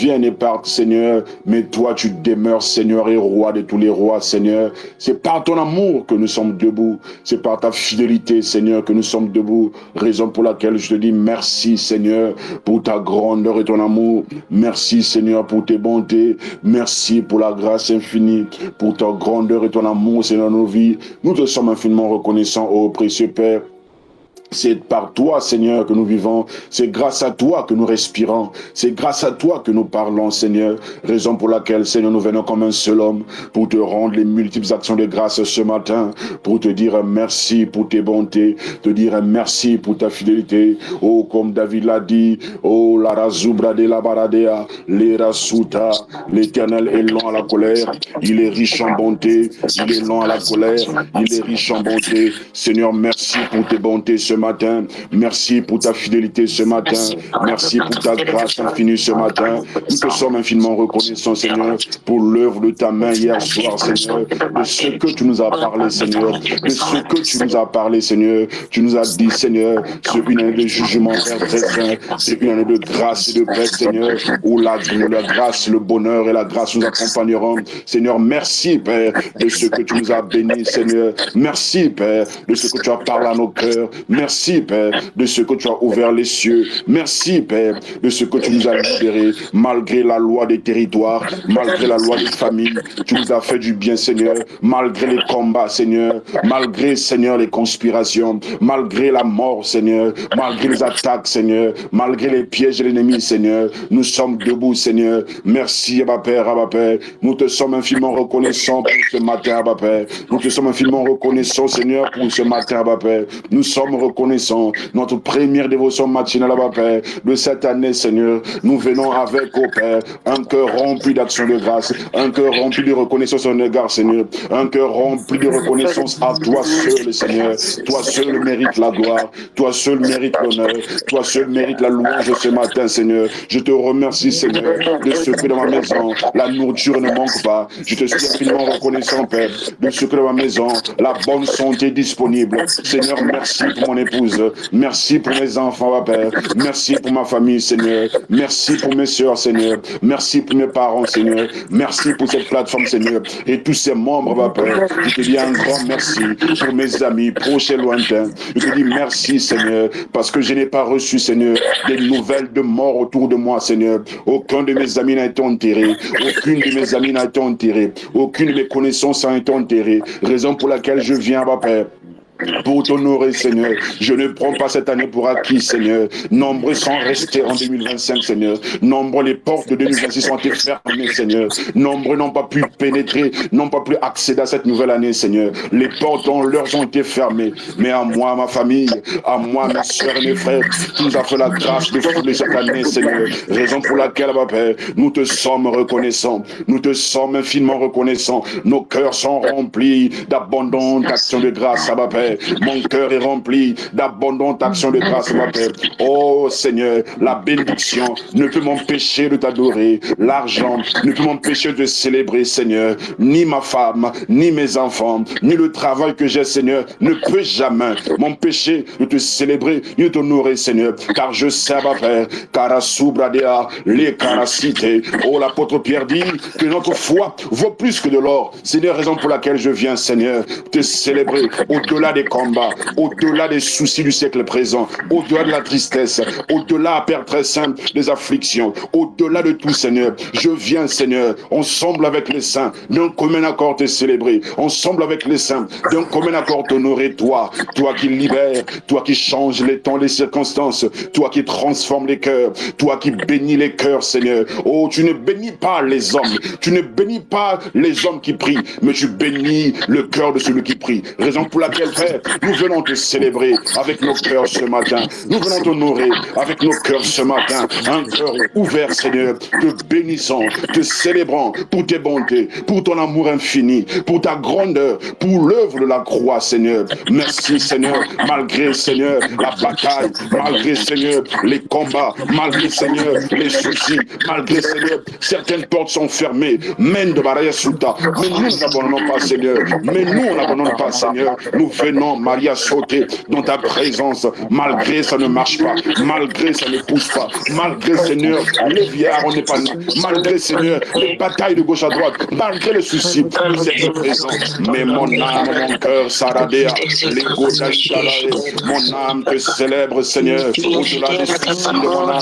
viennent et partent, Seigneur, mais toi, tu demeures, Seigneur, et roi de tous les rois, Seigneur. C'est par ton amour que nous sommes debout. C'est par ta fidélité, Seigneur, que nous sommes debout. Raison pour laquelle je te dis merci, Seigneur, pour ta grandeur et ton amour. Merci, Seigneur, pour tes bontés. Merci pour la grâce infinie, pour ta grandeur et ton amour, Seigneur, dans nos vies. Nous te sommes infiniment reconnaissants, ô précieux Père. C'est par toi, Seigneur, que nous vivons. C'est grâce à toi que nous respirons. C'est grâce à toi que nous parlons, Seigneur. Raison pour laquelle, Seigneur, nous venons comme un seul homme pour te rendre les multiples actions de grâce ce matin, pour te dire merci pour tes bontés, te dire merci pour ta fidélité. Oh, comme David l'a dit, oh, la razubra de la baradea, l'erasuta, l'Éternel est lent à la colère, il est riche en bonté, il est lent à la colère, il est riche en bonté. Seigneur, merci pour tes bontés ce matin. Merci pour ta fidélité ce matin. Merci pour ta grâce infinie ce matin. Nous te sommes infiniment reconnaissants, Seigneur, pour l'œuvre de ta main hier soir, Seigneur, de ce que tu nous as parlé, Seigneur, de ce que tu nous as parlé, Seigneur. Tu nous as dit, Seigneur, c'est une année de jugement, Père très saint. C'est une année de grâce et de paix, Seigneur, où la grâce, le bonheur et la grâce nous accompagneront. Seigneur, merci, Père, de ce que tu nous as bénis, Seigneur. Merci, Père, de ce que tu as parlé à nos cœurs. Merci, Père, de ce que tu as ouvert les cieux. Merci, Père, de ce que tu nous as libérés, malgré la loi des territoires, malgré la loi des familles. Tu nous as fait du bien, Seigneur, malgré les combats, Seigneur, malgré, Seigneur, les conspirations, malgré la mort, Seigneur, malgré les attaques, Seigneur, malgré les pièges de l'ennemi, Seigneur. Nous sommes debout, Seigneur. Merci, Abba Père, Abba Père. Nous te sommes infiniment reconnaissants pour ce matin, Abba Père. Nous te sommes infiniment reconnaissants, Seigneur, pour ce matin, Abba Père. Nous sommes reconnaissants. Notre première dévotion matinale, Abba Père, de cette année, Seigneur. Nous venons avec, au Père, un cœur rempli d'action de grâce, un cœur rempli de reconnaissance en égard, Seigneur. Un cœur rempli de reconnaissance à toi seul, Seigneur. Toi seul mérite la gloire. Toi seul mérite l'honneur. Toi seul mérite la louange ce matin, Seigneur. Je te remercie, Seigneur, de ce que dans ma maison, la nourriture ne manque pas. Je te suis infiniment reconnaissant, Père, de ce que dans ma maison, la bonne santé est disponible. Seigneur, merci pour mon épouse. Merci pour mes enfants, Père. Merci pour ma famille, Seigneur. Merci pour mes soeurs, Seigneur. Merci pour mes parents, Seigneur. Merci pour cette plateforme, Seigneur. Et tous ces membres, Père. Je te dis un grand merci pour mes amis proches et lointains. Je te dis merci, Seigneur, parce que je n'ai pas reçu, Seigneur, des nouvelles de mort autour de moi, Seigneur. Aucun de mes amis n'a été enterré. Aucune de mes amis n'a été enterrée. Aucune de mes connaissances n'a été enterrée. Raison pour laquelle je viens, Père, pour t'honorer, Seigneur. Je ne prends pas cette année pour acquis, Seigneur. Nombreux sont restés en 2025, Seigneur. Nombreux les portes de 2026 ont été fermées, Seigneur. Nombreux n'ont pas pu pénétrer, n'ont pas pu accéder à cette nouvelle année, Seigneur. Les portes leur ont été fermées. Mais à moi, ma famille, à moi, mes soeurs et mes frères, tu nous as fait la grâce de fouler cette année, Seigneur. Raison pour laquelle, ma Père, nous te sommes reconnaissants. Nous te sommes infiniment reconnaissants. Nos cœurs sont remplis d'abondantes actions de grâce, ma Père. Mon cœur est rempli d'abondantes actions de grâce, ma Père. Oh Seigneur, la bénédiction ne peut m'empêcher de t'adorer. L'argent ne peut m'empêcher de célébrer, Seigneur. Ni ma femme, ni mes enfants, ni le travail que j'ai, Seigneur, ne peut jamais m'empêcher de te célébrer, ni de t'honorer, Seigneur. Car je sais, ma Père, Karasubradea, les Karasites. Oh, l'apôtre Pierre dit que notre foi vaut plus que de l'or. C'est la raison pour laquelle je viens, Seigneur, te célébrer au-delà des combats, au-delà des soucis du siècle présent, au-delà de la tristesse, au-delà, Père très saint, des afflictions, au-delà de tout, Seigneur. Je viens, Seigneur, ensemble avec les saints, d'un commun accord te célébrer, ensemble avec les saints, d'un commun accord t'honorer, toi qui libères, toi qui changes les temps, les circonstances, toi qui transformes les cœurs, toi qui bénis les cœurs, Seigneur. Oh, tu ne bénis pas les hommes, tu ne bénis pas les hommes qui prient, mais tu bénis le cœur de celui qui prie. Raison pour laquelle, Père, nous venons te célébrer avec nos cœurs ce matin. Nous venons t'honorer avec nos cœurs ce matin. Un cœur ouvert, Seigneur, te bénissant, te célébrant pour tes bontés, pour ton amour infini, pour ta grandeur, pour l'œuvre de la croix, Seigneur. Merci, Seigneur, malgré, Seigneur, la bataille, malgré, Seigneur, les combats, malgré, Seigneur, les soucis, malgré, Seigneur, certaines portes sont fermées. Mène de barrière sous ta. Mais nous n'abandonnons pas, Seigneur. Mais nous n'abandonnons pas, Seigneur. Nous venons venons, Maria, sauter dans ta présence, malgré ça ne marche pas, malgré ça ne pousse pas, malgré, Seigneur, les vieillards, on n'est pas, malgré, Seigneur, les batailles de gauche à droite, malgré les soucis, vous êtes présent. Mais mon âme, mon cœur, Saradea, l'ego d'Ashalae, mon âme te célèbre, Seigneur, au-delà des soucis de mon âme,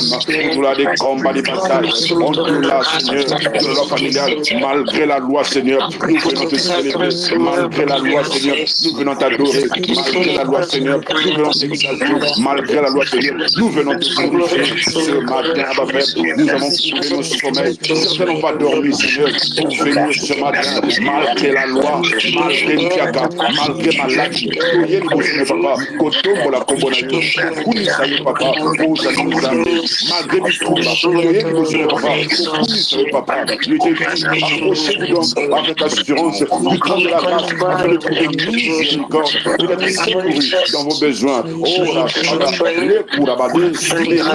au-delà des combats, des batailles, au-delà, Seigneur, de la loi familiale, malgré la loi, Seigneur, nous venons te célébrer, malgré la loi, Seigneur, nous venons t'adorer, malgré la loi, Seigneur, nous venons t'exalter, malgré la loi, Seigneur, nous venons te glorifier. Ce matin, Abba Père, nous avons trouvé nos sommeils, certains n'ont pas dormi, Seigneur, pour venir ce matin, malgré la loi, malgré Ntiaka, malgré maladie, Toye Libosune Papa, Kotombo la Kombonayo, Kunisayo Papa, Ozali Muzambe, malgré Bitumba, Toye Libosune Papa, Kunisayo Papa, nous t'écrivons, approchez-vous donc avec assurance du trône de la grâce, afin de trouver miséricorde, et d'être secouru dans vos besoins. Oh la Shada, les Kourabade, les Lira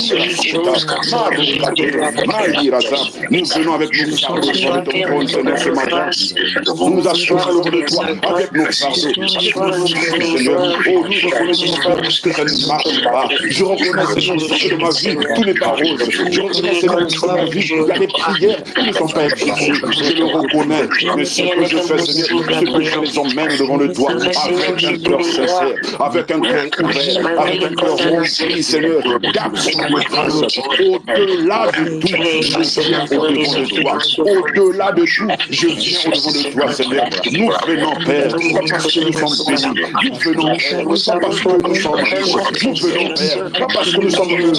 Maliraza, nous venons avec nos fardeaux devant ton trône, Seigneur, ce matin. Nous nous approchons devant de toi avec nos fardeaux, avec nos soucis, Seigneur. Oh, nous reconnaissons, Père, que ça ne marche pas. Je reconnais, Seigneur, que de ma vie, tout n'est pas rose. Je reconnais, Seigneur, que dans ma vie, il y a des prières qui ne sont pas exaucées. Je le reconnais. Mais ce que je fais, Seigneur, c'est que je les emmène devant de toi avec un cœur sincère, avec un cœur ouvert, avec un cœur rempli, Seigneur, d'action de grâce. Au-delà de tout, je viens au-devant de toi. Au-delà de tout, je viens au-devant de toi, Seigneur. Nous venons, Père, pas parce que nous sommes bénis. Nous venons, Père, pas parce que nous sommes riches. Nous venons, Père, pas parce que nous sommes heureux,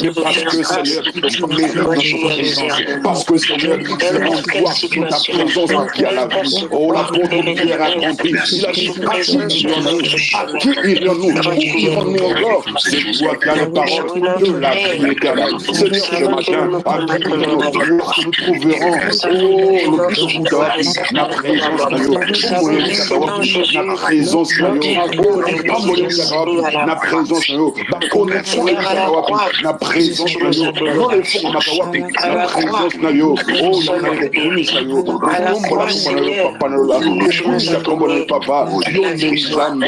mais parce que, Seigneur, tu mérites notre présence. Parce que, Seigneur, c'est en toi, dans ta présence, qui a la vie. Oh, l'apôtre Pierre a compris. Il a dit, à qui irions-nous? À qui irions-nous? Où irons-nous encore? C'est toi qui as les paroles de la vie éternelle. Seigneur, ce matin, à qui irions-nous? Lorsque nous trouverons, oh, le but de Bouddha, la présence na présence na yo, oh, na présence na yo, na connexion na présence na yo, non les fonds na présence na yo, oh, na les na yo, papa na la, na kombo na papa, yo nzambe,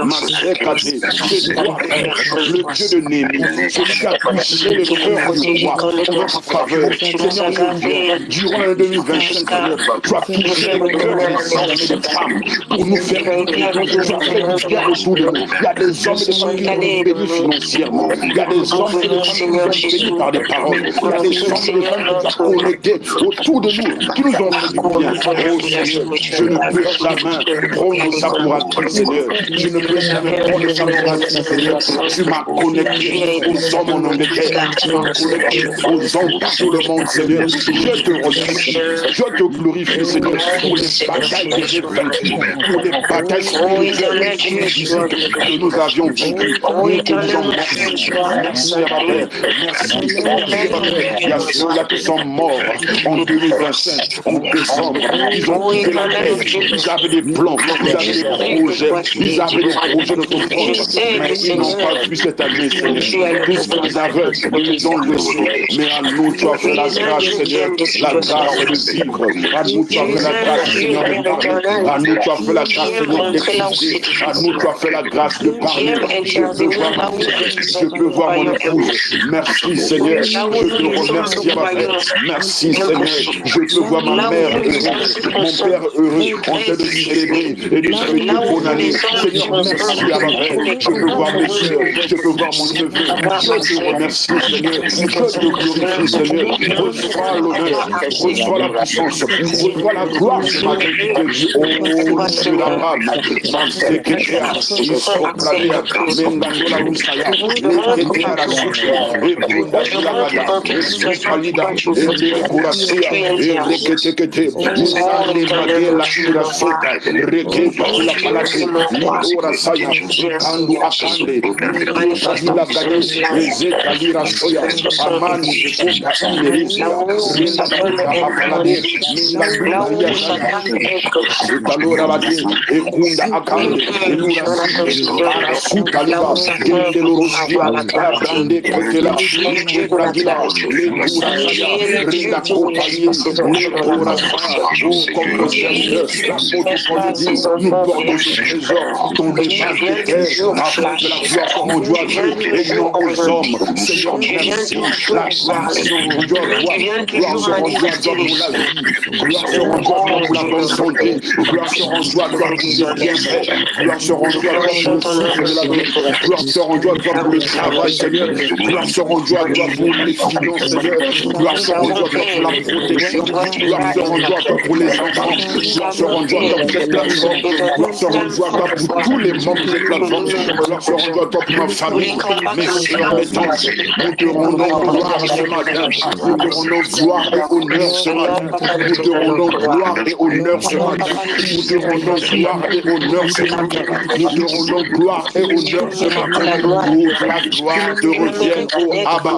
masekate, c'est toi, le Dieu de Némi, celui qui a touché le cœur du roi, en notre faveur, Seigneur, je viens, durant le 2025, Seigneur, tu as touché le cœur des hommes et des femmes pour nous faire du bien autour de nous. Il y a des hommes et des femmes qui nous ont bénis financièrement. Il y a des hommes et des femmes qui nous ont bénis par des paroles. Il y a des hommes et des femmes qui nous ont connectés autour de nous, qui nous ont fait du bien. Oh Seigneur, je ne peux jamais prendre ça pour acquis, Seigneur. Je ne peux jamais prendre ça pour acquis, Seigneur. Tu m'as connecté aux hommes en Angleterre. Tu m'as connecté aux hommes partout le monde, Seigneur. Je te remercie. Je te glorifie, Seigneur, pour les batailles que j'ai vaincues, pour les batailles spirituelles et physiques que nous avions vaincues. Nous te disons merci. Merci à ma Père. Merci. Il y a ceux-là qui sont morts en 2025, en décembre. Ils ont quitté la terre. Ils avaient des plans, ils avaient des projets, ils avaient des projets de ton propre. Mais ils n'ont pas vu cette année, Seigneur. Tout ce qu'ils avaient, ils les ont laissés. Mais à nous, tu as fait la grâce, Seigneur, la grâce de vivre. À nous, tu as fait la grâce, Seigneur, de parler. À nous, tu as fait la grâce, Seigneur, d'exister. À nous, tu as fait la grâce de parler. Je peux voir mon épouse. Merci, Seigneur. Je te remercie, ma Père. Merci, Seigneur. Je peux voir ma mère heureuse, mon père heureux, en train de célébrer et de fêter bonne année. Seigneur, merci à ma Père. Je peux voir mes soeurs. Je peux voir mon neveu. Je te remercie, Seigneur. Je te glorifie, Seigneur. Reçois l'honneur. Reçois la puissance. Reçois la gloire ce matin qui te dit, oh, Dieu la femme, ma secrétaire, il s'oclamait, Mendandola Rousaya, l'écriture à souffle, et Kunda Shilagada, et Sukalida, et Léocouracia, et Reketekete, Nisane Magela Irasota, Rekeba la Palate, Litora Saya, et Kandu Akande, Nikula Gade, et Zekalira Soya, Amani, et Koka Imerisia, Rinda Apalade, Maria Talora Bade, Ekunda Akande, Elura Arasuta Liba, Gendelorosia, Abrande Ketela, Bradila, Lekura Saya, Rinda Kopali, Lekura Saya, oh, comme le Seigneur, l'apôtre Paul dit, nous portons ce trésor tombé par terre, afin que la gloire soit rendue à Dieu et non aux hommes. Seigneur, merci. La gloire soit rendue à toi. Gloire soit rendue à toi pour la vie. Gloire soit rendue à toi pour la bonne santé. Gloire soit rendue à toi pour tes bienfaits. Gloire soit rendue à toi pour le souffle de la vie. Gloire soit rendue à toi pour le travail, Seigneur. Gloire soit rendue à toi pour les finances, Seigneur. Gloire soit rendue à toi pour la protection. Gloire soit rendue à toi pour les enfants. Gloire soit rendue à toi pour cette plateforme. Gloire soit rendue à toi pour tous les membres de cette plateforme. Gloire soit rendue à toi pour ma famille, mes soeurs, mes tantes. Nous te rendons gloire ce matin. Nous te rendons gloire et honneur ce matin. Nous te rendons gloire et honneur ce matin. Nous te rendons gloire et honneur ce matin. Nous te rendons gloire et honneur ce matin. Toute la gloire te revienne, ô Abba.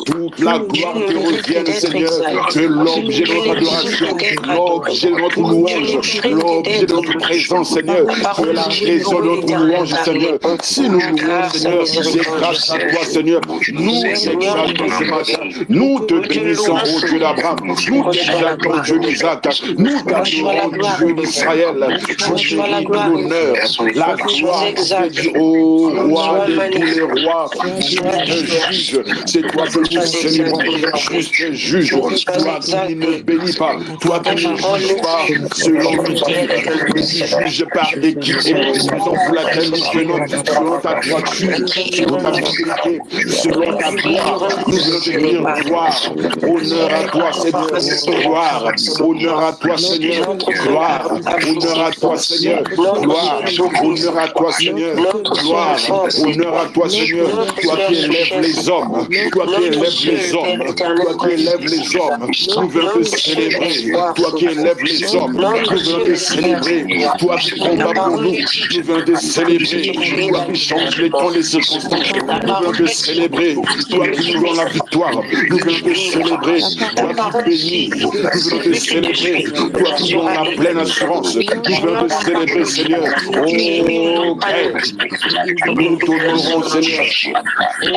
Toute la gloire te revienne, Seigneur. Que l'objet de notre adoration, l'objet de notre louange, l'objet de notre présence, Seigneur. Que la raison de notre louange, Seigneur. Si nous louons, Seigneur, c'est grâce à toi, Seigneur. Nous t'exaltons ce matin. Nous te bénissons, ô Dieu d'Abraham. Nous t'exaltons, Dieu d'Isaac. Nous t'adorons, Dieu d'Israël. Tu mérites l'honneur, la gloire, c'est ô roi de tous les rois, juste juge. C'est toi que nous célébrons, juste juge. Toi qui ne bénis pas, toi qui ne juges pas selon l'utile, mais tu juges par équité. Raison pour laquelle nous venons selon ta droiture, selon ta fidélité, selon ta gloire. Nous venons te dire gloire, honneur à toi, Seigneur. Gloire, honneur à toi, Seigneur. Gloire, honneur à toi, Seigneur. Gloire, honneur à toi, Seigneur. Gloire, honneur à toi, Seigneur. Toi qui élèves les hommes, toi qui élèves les hommes, toi qui élèves les hommes. Nous venons te célébrer. Toi qui élèves les hommes, nous venons te célébrer. Toi qui combats pour nous, nous venons te célébrer. Toi qui changes les temps, les circonstances, nous venons te célébrer. Toi qui nous donnes la victoire, nous venons te célébrer. Toi qui bénis, nous venons te célébrer. Toi qui donnes la pleine assurance, nous venons te célébrer, Seigneur. Oh, Père, nous t'honorons, Seigneur.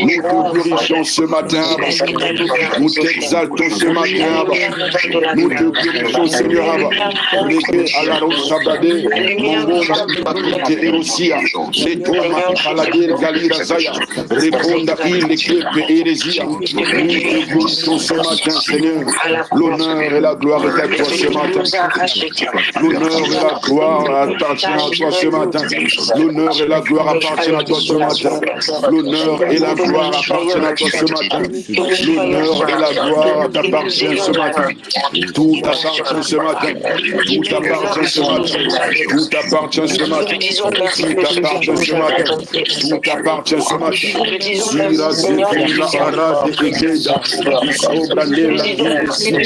Nous te glorifions ce matin. Nous t'exaltons ce matin. Nous te glorifions, Seigneur. Leke alaro sabade, mongo bakite erosia, leto makalade galira zaya, répondre il l'éclipse hérésia. Nous te glorifions ce matin, Seigneur. L'honneur et la gloire est à toi ce matin. L'honneur et la gloire appartiennent à toi ce matin. L'honneur et la gloire appartiennent à toi ce matin. L'honneur et la gloire appartiennent à toi ce matin. L'honneur et la gloire t'appartiennent ce matin. Tout appartient ce matin. Tout appartient ce matin. Tout appartient ce matin. Tout appartient ce matin. Tout appartient ce matin. Sira zefila ara de egeda. Isobra nela iresia.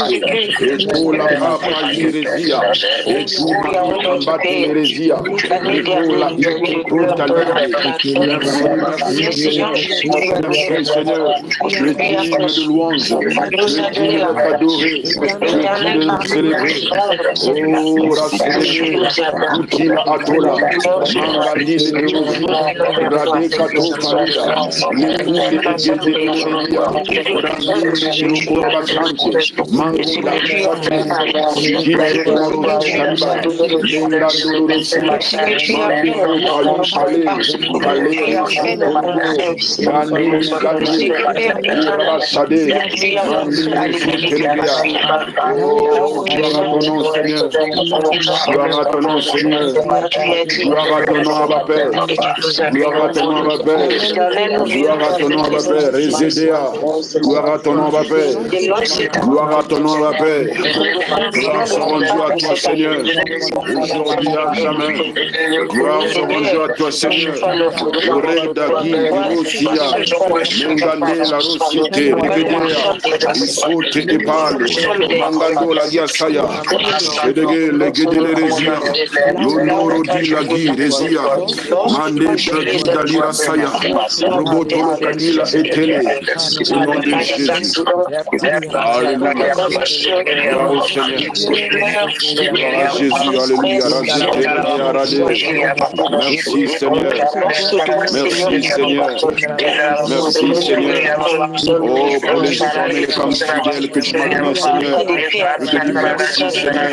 Ebola papa iresia. Etuma ambate iresia. Ebola ikepunta lede. Merci Seigneur. Je es digne de louange. Je es digne de t'adorer. Je es digne de nous célébrer. Oh, la célébrer. Kutila atola. Mangani de Erosi. Rade kato kanida. Lekunde egede elegia. Randinde elokora basante. Mango da isate. Sikite elarosi kaniba. Lenda dolorosi. Mandiko kayu kale. Kale risi kongo. Mandini gadi. Uraba sade. Mandini sukelebia. Oh, gloire à ton nom, Seigneur. Gloire à ton nom, Seigneur. Gloire à ton nom, Abba Père. Gloire à ton nom, Abba Père. Gloire à ton nom, Abba Père. Ezedea. Gloire à ton nom, Abba Père. Gloire à ton nom, Abba Père. Gloire soit rendue à toi, Seigneur. Aujourd'hui à jamais. Gloire soit rendue à toi, Seigneur. Oredagi, Erosia. Mengane, la Rosite, Regedea. Isote Epalo. Mangando la Yasaya. Edege, Legede Rezia. L'onoro di la Rezia. Mande Pragi Dalira Saya. Robotolo Kanila Etele. Au nom de Jésus. Alléluia. Gloire au Seigneur. Gloire à Jésus. Alléluia. Merci Seigneur. Merci Seigneur. Merci Seigneur. Oh, pour les hommes et les femmes fidèles que tu m'as donné, Seigneur. Je te dis merci, Seigneur.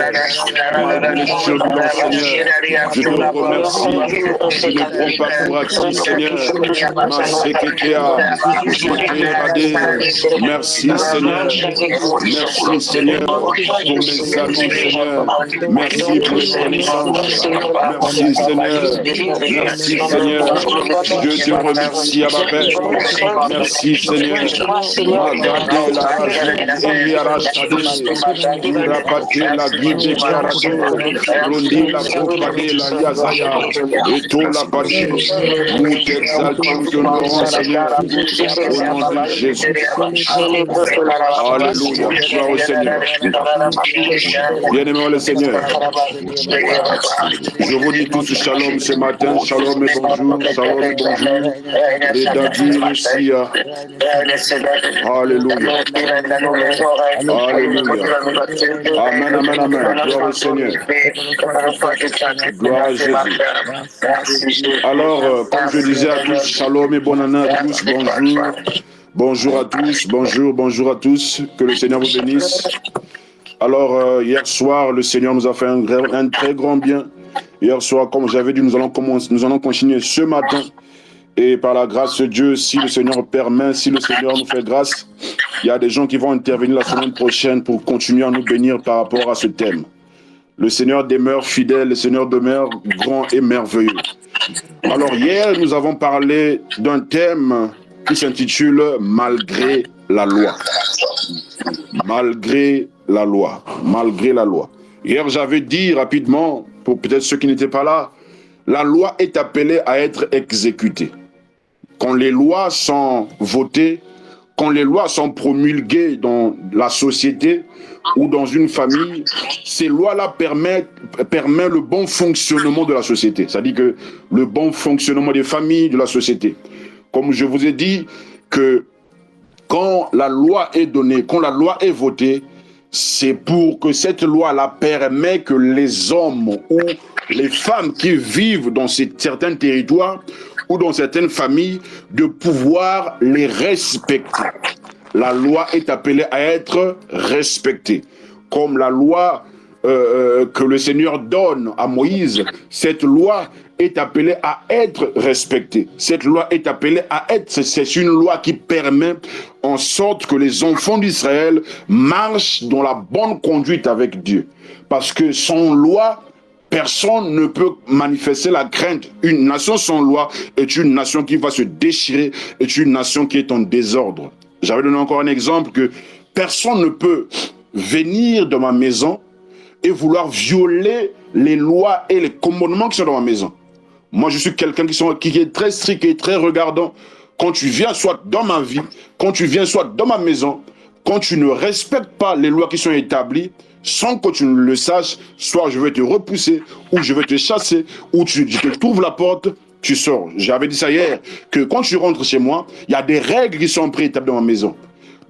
Malgré les turbulents, Seigneur. Je te remercie. Je ne prends pas pour acquis, Seigneur. Merci, Seigneur. Merci, Seigneur, pour mes amis, Seigneur. Merci pour les connaissances. Merci, Seigneur. Merci, Seigneur. Je te remercie, Abba Père. Merci, Seigneur. Magade la rage, Eliarachade, Urapate la guide carado, Rondi la compade la yazaya, et tout la pade. Nous t'exaltons, nous t'honorons, Seigneur, au nom de Jésus. Alléluia. Gloire au Seigneur. Bien-aimés le Seigneur. Je vous dis tous shalom ce matin, shalom et bonjour, shalom et bonjour. Les dadis, les sia. Alléluia. Alléluia. Amen, amen, amen. Gloire au Seigneur. Gloire à Jésus. Alors, comme je disais à tous, shalom et bonne année à tous, bonjour. Bonjour à tous, bonjour à tous. Que le Seigneur vous bénisse. Alors, hier soir, le Seigneur nous a fait un très grand bien. Hier soir, comme j'avais dit, nous allons continuer ce matin. Et par la grâce de Dieu, si le Seigneur permet, si le Seigneur nous fait grâce, il y a des gens qui vont intervenir la semaine prochaine pour continuer à nous bénir par rapport à ce thème. Le Seigneur demeure fidèle, le Seigneur demeure grand et merveilleux. Alors hier, nous avons parlé d'un thème qui s'intitule « Malgré la loi ». Malgré la loi. Malgré la loi. Hier, j'avais dit rapidement, pour peut-être ceux qui n'étaient pas là, la loi est appelée à être exécutée. Quand les lois sont votées, quand les lois sont promulguées dans la société ou dans une famille, ces lois-là permettent le bon fonctionnement de la société. C'est-à-dire que le bon fonctionnement des familles, de la société. Comme je vous ai dit que quand la loi est donnée, quand la loi est votée, c'est pour que cette loi-là permet que les hommes ou les femmes qui vivent dans certains territoires ou dans certaines familles, de pouvoir les respecter. La loi est appelée à être respectée. Comme la loi que le Seigneur donne à Moïse, cette loi est appelée à être respectée. Cette loi est appelée à être, c'est une loi qui permet en sorte que les enfants d'Israël marchent dans la bonne conduite avec Dieu. Parce que sans loi, personne ne peut manifester la crainte. Une nation sans loi est une nation qui va se déchirer, est une nation qui est en désordre. J'avais donné encore un exemple que personne ne peut venir dans ma maison et vouloir violer les lois et les commandements qui sont dans ma maison. Moi, je suis quelqu'un qui est très strict et très regardant. Quand tu viens soit dans ma vie, quand tu viens soit dans ma maison, quand tu ne respectes pas les lois qui sont établies, sans que tu ne le saches, soit je vais te repousser, ou je vais te chasser, ou je te trouve la porte, tu sors. J'avais dit ça hier, que quand tu rentres chez moi, il y a des règles qui sont préétablies dans ma maison.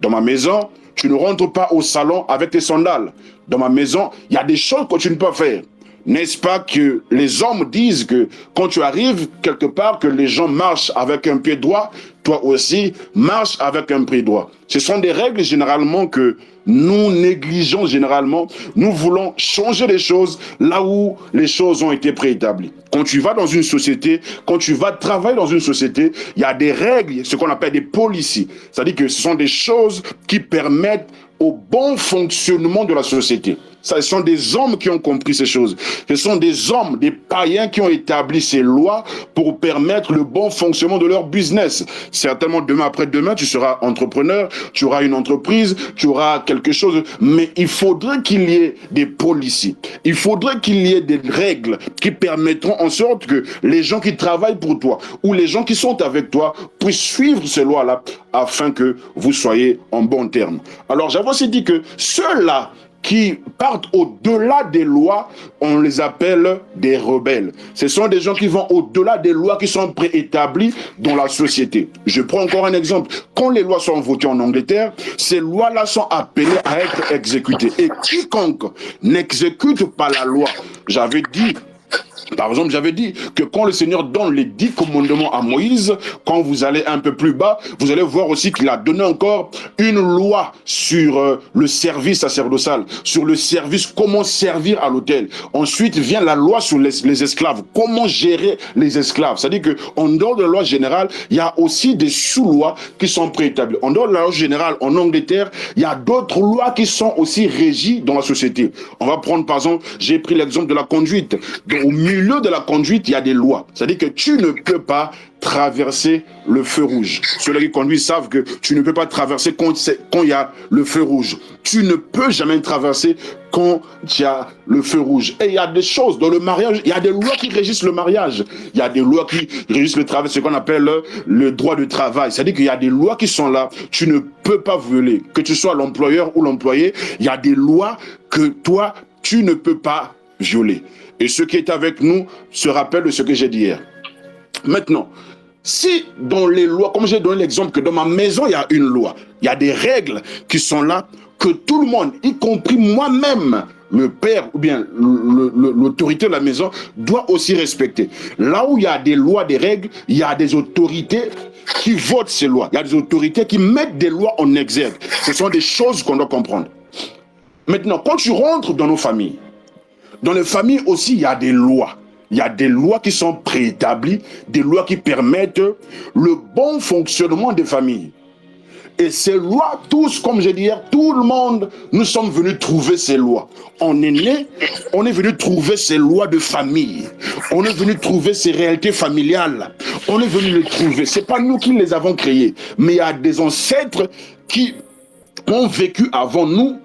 Dans ma maison, tu ne rentres pas au salon avec tes sandales. Dans ma maison, il y a des choses que tu ne peux pas faire. N'est-ce pas que les hommes disent que quand tu arrives quelque part, que les gens marchent avec un pied droit, toi aussi, marche avec un pied droit. Ce sont des règles généralement que nous négligeons généralement. Nous voulons changer les choses là où les choses ont été préétablies. Quand tu vas dans une société, quand tu vas travailler dans une société, il y a des règles, ce qu'on appelle des policiers. C'est-à-dire que ce sont des choses qui permettent au bon fonctionnement de la société. Ce sont des hommes qui ont compris ces choses. Ce sont des hommes, des païens qui ont établi ces lois pour permettre le bon fonctionnement de leur business. Certainement, demain après-demain, tu seras entrepreneur, tu auras une entreprise, tu auras quelque chose, mais il faudrait qu'il y ait des policiers. Il faudrait qu'il y ait des règles qui permettront en sorte que les gens qui travaillent pour toi ou les gens qui sont avec toi puissent suivre ces lois-là afin que vous soyez en bon terme. Alors, j'avais aussi dit que ceux-là qui partent au-delà des lois, on les appelle des rebelles. Ce sont des gens qui vont au-delà des lois qui sont préétablies dans la société. Je prends encore un exemple. Quand les lois sont votées en Angleterre, ces lois-là sont appelées à être exécutées. Et quiconque n'exécute pas la loi, j'avais dit Par exemple, j'avais dit que quand le Seigneur donne les 10 commandements à Moïse, quand vous allez un peu plus bas, vous allez voir aussi qu'il a donné encore une loi sur le service sacerdotal, sur le service, comment servir à l'autel. Ensuite vient la loi sur les esclaves, comment gérer les esclaves. C'est-à-dire qu'en dehors de la loi générale, il y a aussi des sous-lois qui sont préétablies. En dehors de la loi générale, en Angleterre, il y a d'autres lois qui sont aussi régies dans la société. On va prendre par exemple, j'ai pris l'exemple de la conduite. Au milieu de la conduite, il y a des lois. C'est-à-dire que tu ne peux pas traverser le feu rouge. Ceux qui conduisent savent que tu ne peux pas traverser quand il y a le feu rouge. Tu ne peux jamais traverser quand il y a le feu rouge. Et il y a des choses dans le mariage, il y a des lois qui régissent le mariage. Il y a des lois qui régissent le travail, ce qu'on appelle le droit de travail. C'est-à-dire qu'il y a des lois qui sont là. Tu ne peux pas violer. Que tu sois l'employeur ou l'employé, il y a des lois que toi, tu ne peux pas violer. Et ceux qui est avec nous se rappellent de ce que j'ai dit hier. Maintenant, si dans les lois, comme j'ai donné l'exemple que dans ma maison, il y a une loi, il y a des règles qui sont là, que tout le monde, y compris moi-même, le père ou bien l'autorité de la maison, doit aussi respecter. Là où il y a des lois, des règles, il y a des autorités qui votent ces lois. Il y a des autorités qui mettent des lois en exergue. Ce sont des choses qu'on doit comprendre. Maintenant, quand tu rentres dans nos familles, dans les familles aussi, il y a des lois. Il y a des lois qui sont préétablies, des lois qui permettent le bon fonctionnement des familles. Et ces lois, tous, comme j'ai dit hier, tout le monde, nous sommes venus trouver ces lois. On est né, on est venu trouver ces lois de famille. On est venu trouver ces réalités familiales. On est venu les trouver. Ce n'est pas nous qui les avons créées, mais il y a des ancêtres qui ont vécu avant nous,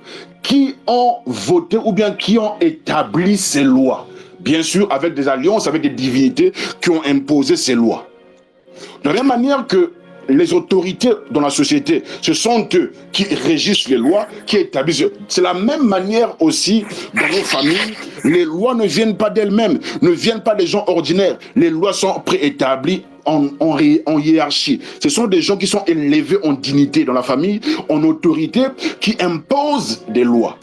qui ont voté ou bien qui ont établi ces lois. Bien sûr, avec des alliances, avec des divinités qui ont imposé ces lois. De la même manière que les autorités dans la société, ce sont eux qui régissent les lois, qui établissent. C'est la même manière aussi dans nos familles. Les lois ne viennent pas d'elles-mêmes, ne viennent pas des gens ordinaires. Les lois sont préétablies en hiérarchie. Ce sont des gens qui sont élevés en dignité dans la famille, en autorité, qui imposent des lois.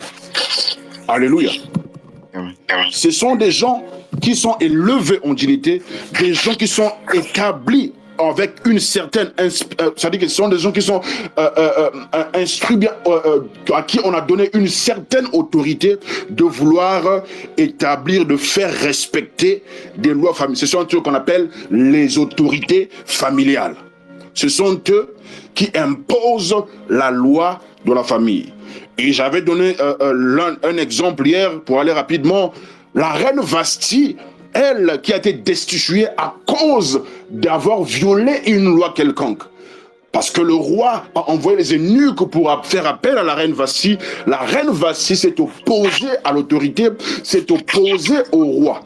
Alléluia. Ce sont des gens qui sont élevés en dignité, des gens qui sont établis avec une certaine... c'est-à-dire que ce sont des gens qui sont instruits, à qui on a donné une certaine autorité de vouloir établir, de faire respecter des lois familiales. Ce sont eux qu'on appelle les autorités familiales. Ce sont eux qui imposent la loi de la famille. Et j'avais donné un exemple hier, pour aller rapidement. La reine Vashti, elle qui a été destituée à cause d'avoir violé une loi quelconque. Parce que le roi a envoyé les eunuques pour faire appel à la reine Vashti. La reine Vashti s'est opposée à l'autorité, s'est opposée au roi.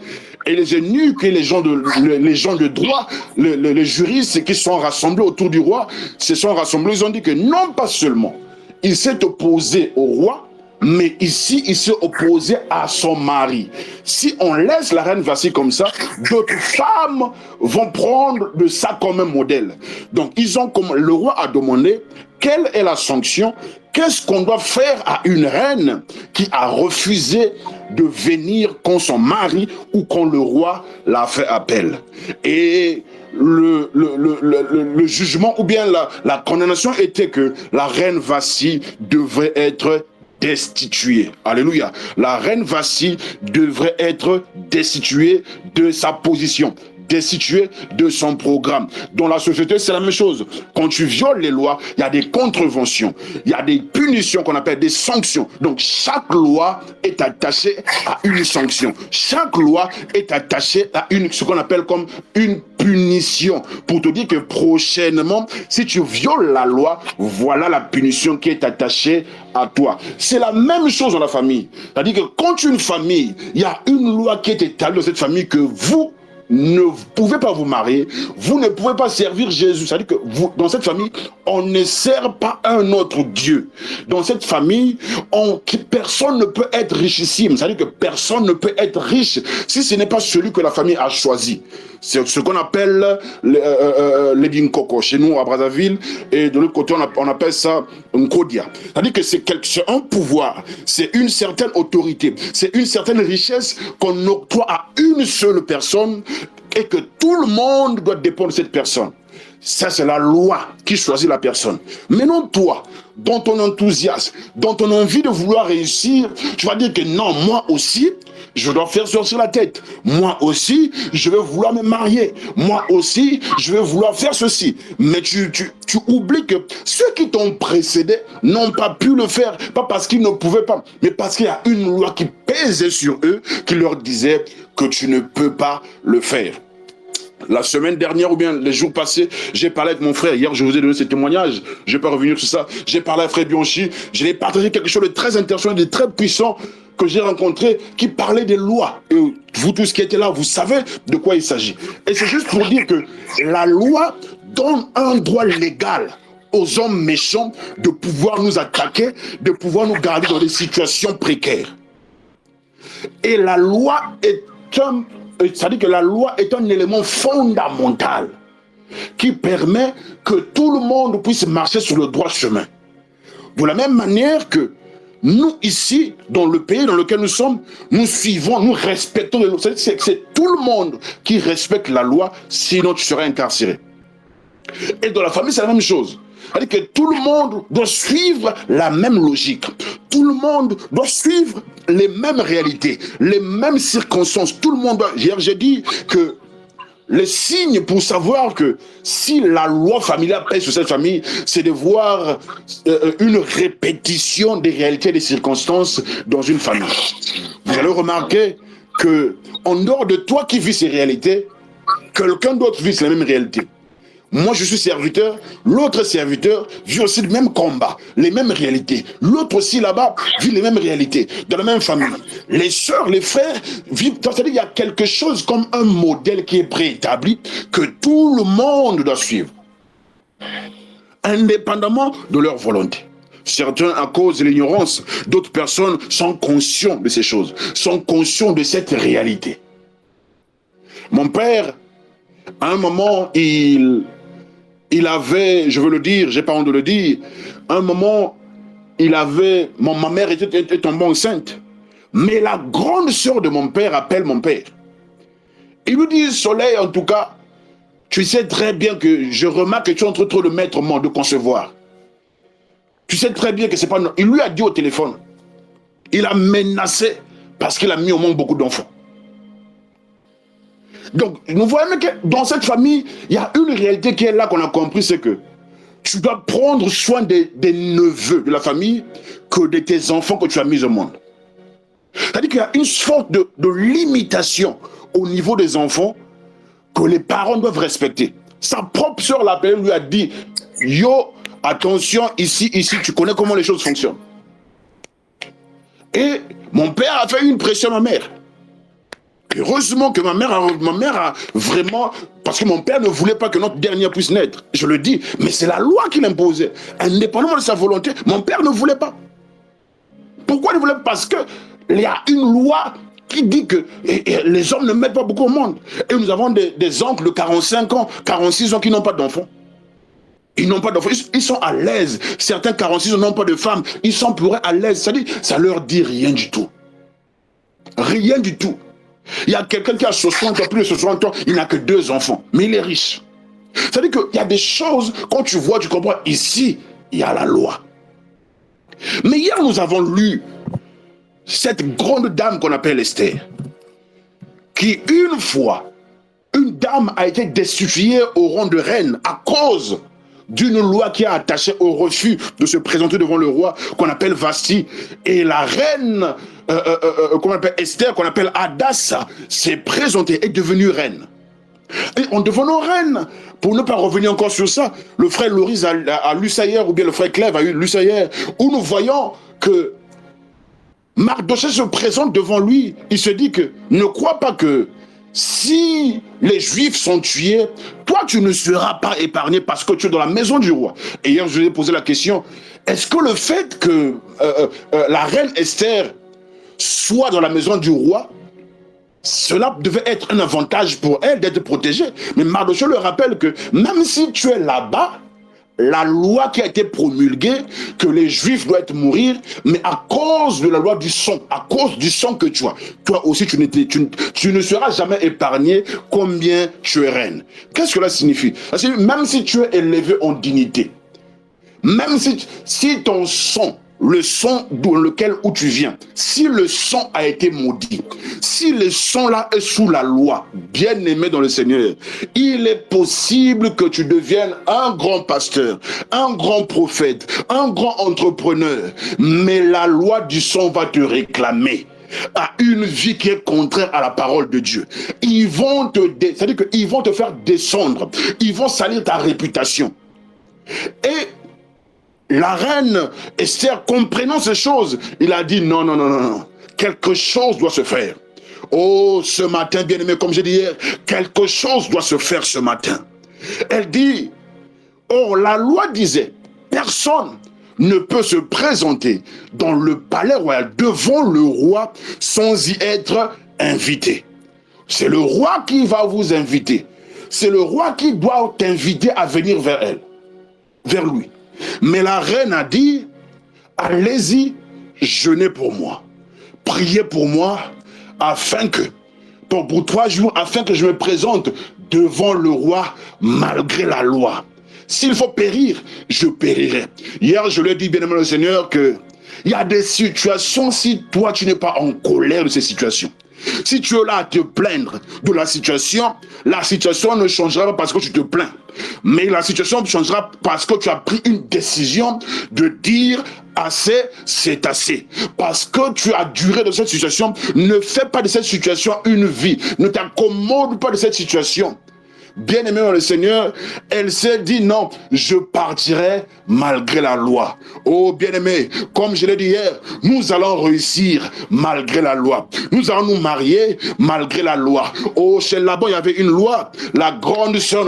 Et les eunuques et les gens de droit, les juristes qui sont rassemblés autour du roi, se sont rassemblés, ils ont dit que non pas seulement il s'est opposé au roi, mais ici, il s'est opposé à son mari. Si on laisse la reine Vashti comme ça, d'autres femmes vont prendre de ça comme un modèle. Donc, le roi a demandé quelle est la sanction, qu'est-ce qu'on doit faire à une reine qui a refusé de venir quand son mari ou quand le roi l'a fait appel. Et le jugement ou bien la condamnation était que la reine Vashti devrait être destituée. Alléluia. La reine Vashti devrait être destituée de sa position, destituée de son programme. Dans la société, c'est la même chose. Quand tu violes les lois, il y a des contraventions, il y a des punitions qu'on appelle des sanctions. Donc chaque loi est attachée à une sanction. Chaque loi est attachée à ce qu'on appelle comme une punition. Pour te dire que prochainement, si tu violes la loi, voilà la punition qui est attachée à toi. C'est la même chose dans la famille. C'est-à-dire que quand une famille, il y a une loi qui est établie dans cette famille que vous ne pouvez pas vous marier, vous ne pouvez pas servir Jésus. C'est-à-dire que dans cette famille, on ne sert pas un autre Dieu. Dans cette famille, personne ne peut être richissime. C'est-à-dire que personne ne peut être riche si ce n'est pas celui que la famille a choisi. c'est ce qu'on appelle les Binkoko chez nous à Brazzaville, et de l'autre côté on appelle ça Nkodia. C'est-à-dire que c'est un pouvoir, c'est une certaine autorité, c'est une certaine richesse qu'on octroie à une seule personne et que tout le monde doit dépendre de cette personne. Ça, c'est la loi qui choisit la personne. Mais non toi, dans ton enthousiasme, dans ton envie de vouloir réussir, tu vas dire que non, moi aussi, je dois faire sortir la tête. Moi aussi, je vais vouloir me marier. Moi aussi, je vais vouloir faire ceci. Mais tu oublies que ceux qui t'ont précédé n'ont pas pu le faire. Pas parce qu'ils ne pouvaient pas, mais parce qu'il y a une loi qui pèsait sur eux, qui leur disait que tu ne peux pas le faire. La semaine dernière ou bien les jours passés, j'ai parlé avec mon frère. Hier, je vous ai donné ce témoignage. Je ne vais pas revenir sur ça. J'ai parlé à frère Bianchi. Je lui ai partagé quelque chose de très intéressant, de très puissant que j'ai rencontré, qui parlait des lois. Et vous tous qui étiez là, vous savez de quoi il s'agit. Et c'est juste pour dire que la loi donne un droit légal aux hommes méchants de pouvoir nous attaquer, de pouvoir nous garder dans des situations précaires. Et la loi est c'est-à-dire que la loi est un élément fondamental qui permet que tout le monde puisse marcher sur le droit chemin. De la même manière que nous, ici, dans le pays dans lequel nous sommes, nous suivons, nous respectons les lois. C'est tout le monde qui respecte la loi, sinon tu serais incarcéré. Et dans la famille, c'est la même chose. C'est-à-dire que tout le monde doit suivre la même logique. Tout le monde doit suivre les mêmes réalités, les mêmes circonstances. Tout le monde doit... Hier, j'ai dit que le signe pour savoir que si la loi familiale pèse sur cette famille, c'est de voir une répétition des réalités et des circonstances dans une famille. Vous allez remarquer que en dehors de toi qui vis ces réalités, quelqu'un d'autre vit les mêmes réalités. Moi, je suis serviteur, l'autre serviteur vit aussi le même combat, les mêmes réalités. L'autre aussi là-bas vit les mêmes réalités, dans la même famille. Les sœurs, les frères vivent, c'est-à-dire qu'il y a quelque chose comme un modèle qui est préétabli que tout le monde doit suivre, indépendamment de leur volonté. Certains à cause de l'ignorance, d'autres personnes sont conscients de ces choses, sont conscients de cette réalité. Mon père, à un moment, il avait, je veux le dire, j'ai pas honte de le dire, un moment, ma mère était tombée enceinte. Mais la grande sœur de mon père appelle mon père. Il lui dit, Soleil, en tout cas, tu sais très bien que je remarque que tu es en train de mettre au monde, de concevoir. Tu sais très bien que c'est pas... Il lui a dit au téléphone. Il a menacé parce qu'il a mis au monde beaucoup d'enfants. Donc, nous voyons que dans cette famille, il y a une réalité qui est là qu'on a compris, c'est que tu dois prendre soin des neveux de la famille que de tes enfants que tu as mis au monde. C'est-à-dire qu'il y a une sorte de limitation au niveau des enfants que les parents doivent respecter. Sa propre sœur l'appelait, lui a dit, yo, attention, ici, tu connais comment les choses fonctionnent. Et mon père a fait une pression à ma mère. Heureusement que ma mère a vraiment... Parce que mon père ne voulait pas que notre dernier puisse naître. Je le dis, mais c'est la loi qui l'imposait. Indépendamment de sa volonté, mon père ne voulait pas. Pourquoi il ne voulait pas? Parce qu'il y a une loi qui dit que les hommes ne mettent pas beaucoup au monde. Et nous avons des oncles de 45 ans, 46 ans qui n'ont pas d'enfants. Ils n'ont pas d'enfants, ils sont à l'aise. Certains 46 ans n'ont pas de femmes, ils sont pour eux à l'aise. C'est-à-dire, ça leur dit rien du tout. Rien du tout. Il y a quelqu'un qui a 60 ans, plus de 60 ans, il n'a que 2 enfants, mais il est riche. C'est-à-dire qu'il y a des choses, quand tu vois, tu comprends, ici, il y a la loi. Mais hier, nous avons lu cette grande dame qu'on appelle Esther, qui une fois, une dame a été destituée au rang de reine à cause d'une loi qui a attaché au refus de se présenter devant le roi, qu'on appelle Vasti. Et la reine, qu'on appelle Esther, qu'on appelle Hadassah, s'est présentée, est devenue reine. Et en devenant reine, pour ne pas revenir encore sur ça, le frère Loris a lu ça hier, ou bien le frère Clève a lu ça hier, où nous voyons que Mardochée se présente devant lui. Il se dit que ne crois pas que si les Juifs sont tués, toi tu ne seras pas épargné parce que tu es dans la maison du roi. Et hier je lui ai posé la question, est-ce que le fait que la reine Esther soit dans la maison du roi Cela devait être un avantage pour elle d'être protégée. Mais Mardochée le rappelle que même si tu es là-bas, la loi qui a été promulguée, que les Juifs doivent mourir, mais à cause de la loi du sang, à cause du sang que tu as, toi aussi tu ne seras jamais épargné combien tu es reine. Qu'est-ce que cela signifie? Même si tu es élevé en dignité, même si ton sang, le sang dans lequel où tu viens, si le sang a été maudit, si le sang là est sous la loi, bien aimé dans le Seigneur, il est possible que tu deviennes un grand pasteur, un grand prophète, un grand entrepreneur, mais la loi du sang va te réclamer à une vie qui est contraire à la parole de Dieu. C'est-à-dire qu'ils vont te faire descendre, ils vont salir ta réputation. Et la reine Esther, comprenant ces choses, il a dit non, quelque chose doit se faire. Oh, ce matin, bien-aimé, comme j'ai dit hier, quelque chose doit se faire ce matin. Elle dit, oh, la loi disait, personne ne peut se présenter dans le palais royal devant le roi sans y être invité. C'est le roi qui va vous inviter. C'est le roi qui doit t'inviter à venir vers elle, vers lui. Mais la reine a dit, allez-y, jeûnez pour moi, priez pour moi, afin que, pour 3 jours, afin que je me présente devant le roi malgré la loi. S'il faut périr, je périrai. Hier, je lui ai dit, bien aimé le Seigneur, que il y a des situations, si toi tu n'es pas en colère de ces situations, si tu es là à te plaindre de la situation ne changera pas parce que tu te plains. Mais la situation changera parce que tu as pris une décision de dire assez, c'est assez. Parce que tu as duré dans cette situation, ne fais pas de cette situation une vie. Ne t'accommode pas de cette situation. Bien-aimée dans le Seigneur, elle s'est dit non, je partirai malgré la loi. Oh bien-aimé, comme je l'ai dit hier, nous allons réussir malgré la loi. Nous allons nous marier malgré la loi. Oh, chez Laban, il y avait une loi. La grande sœur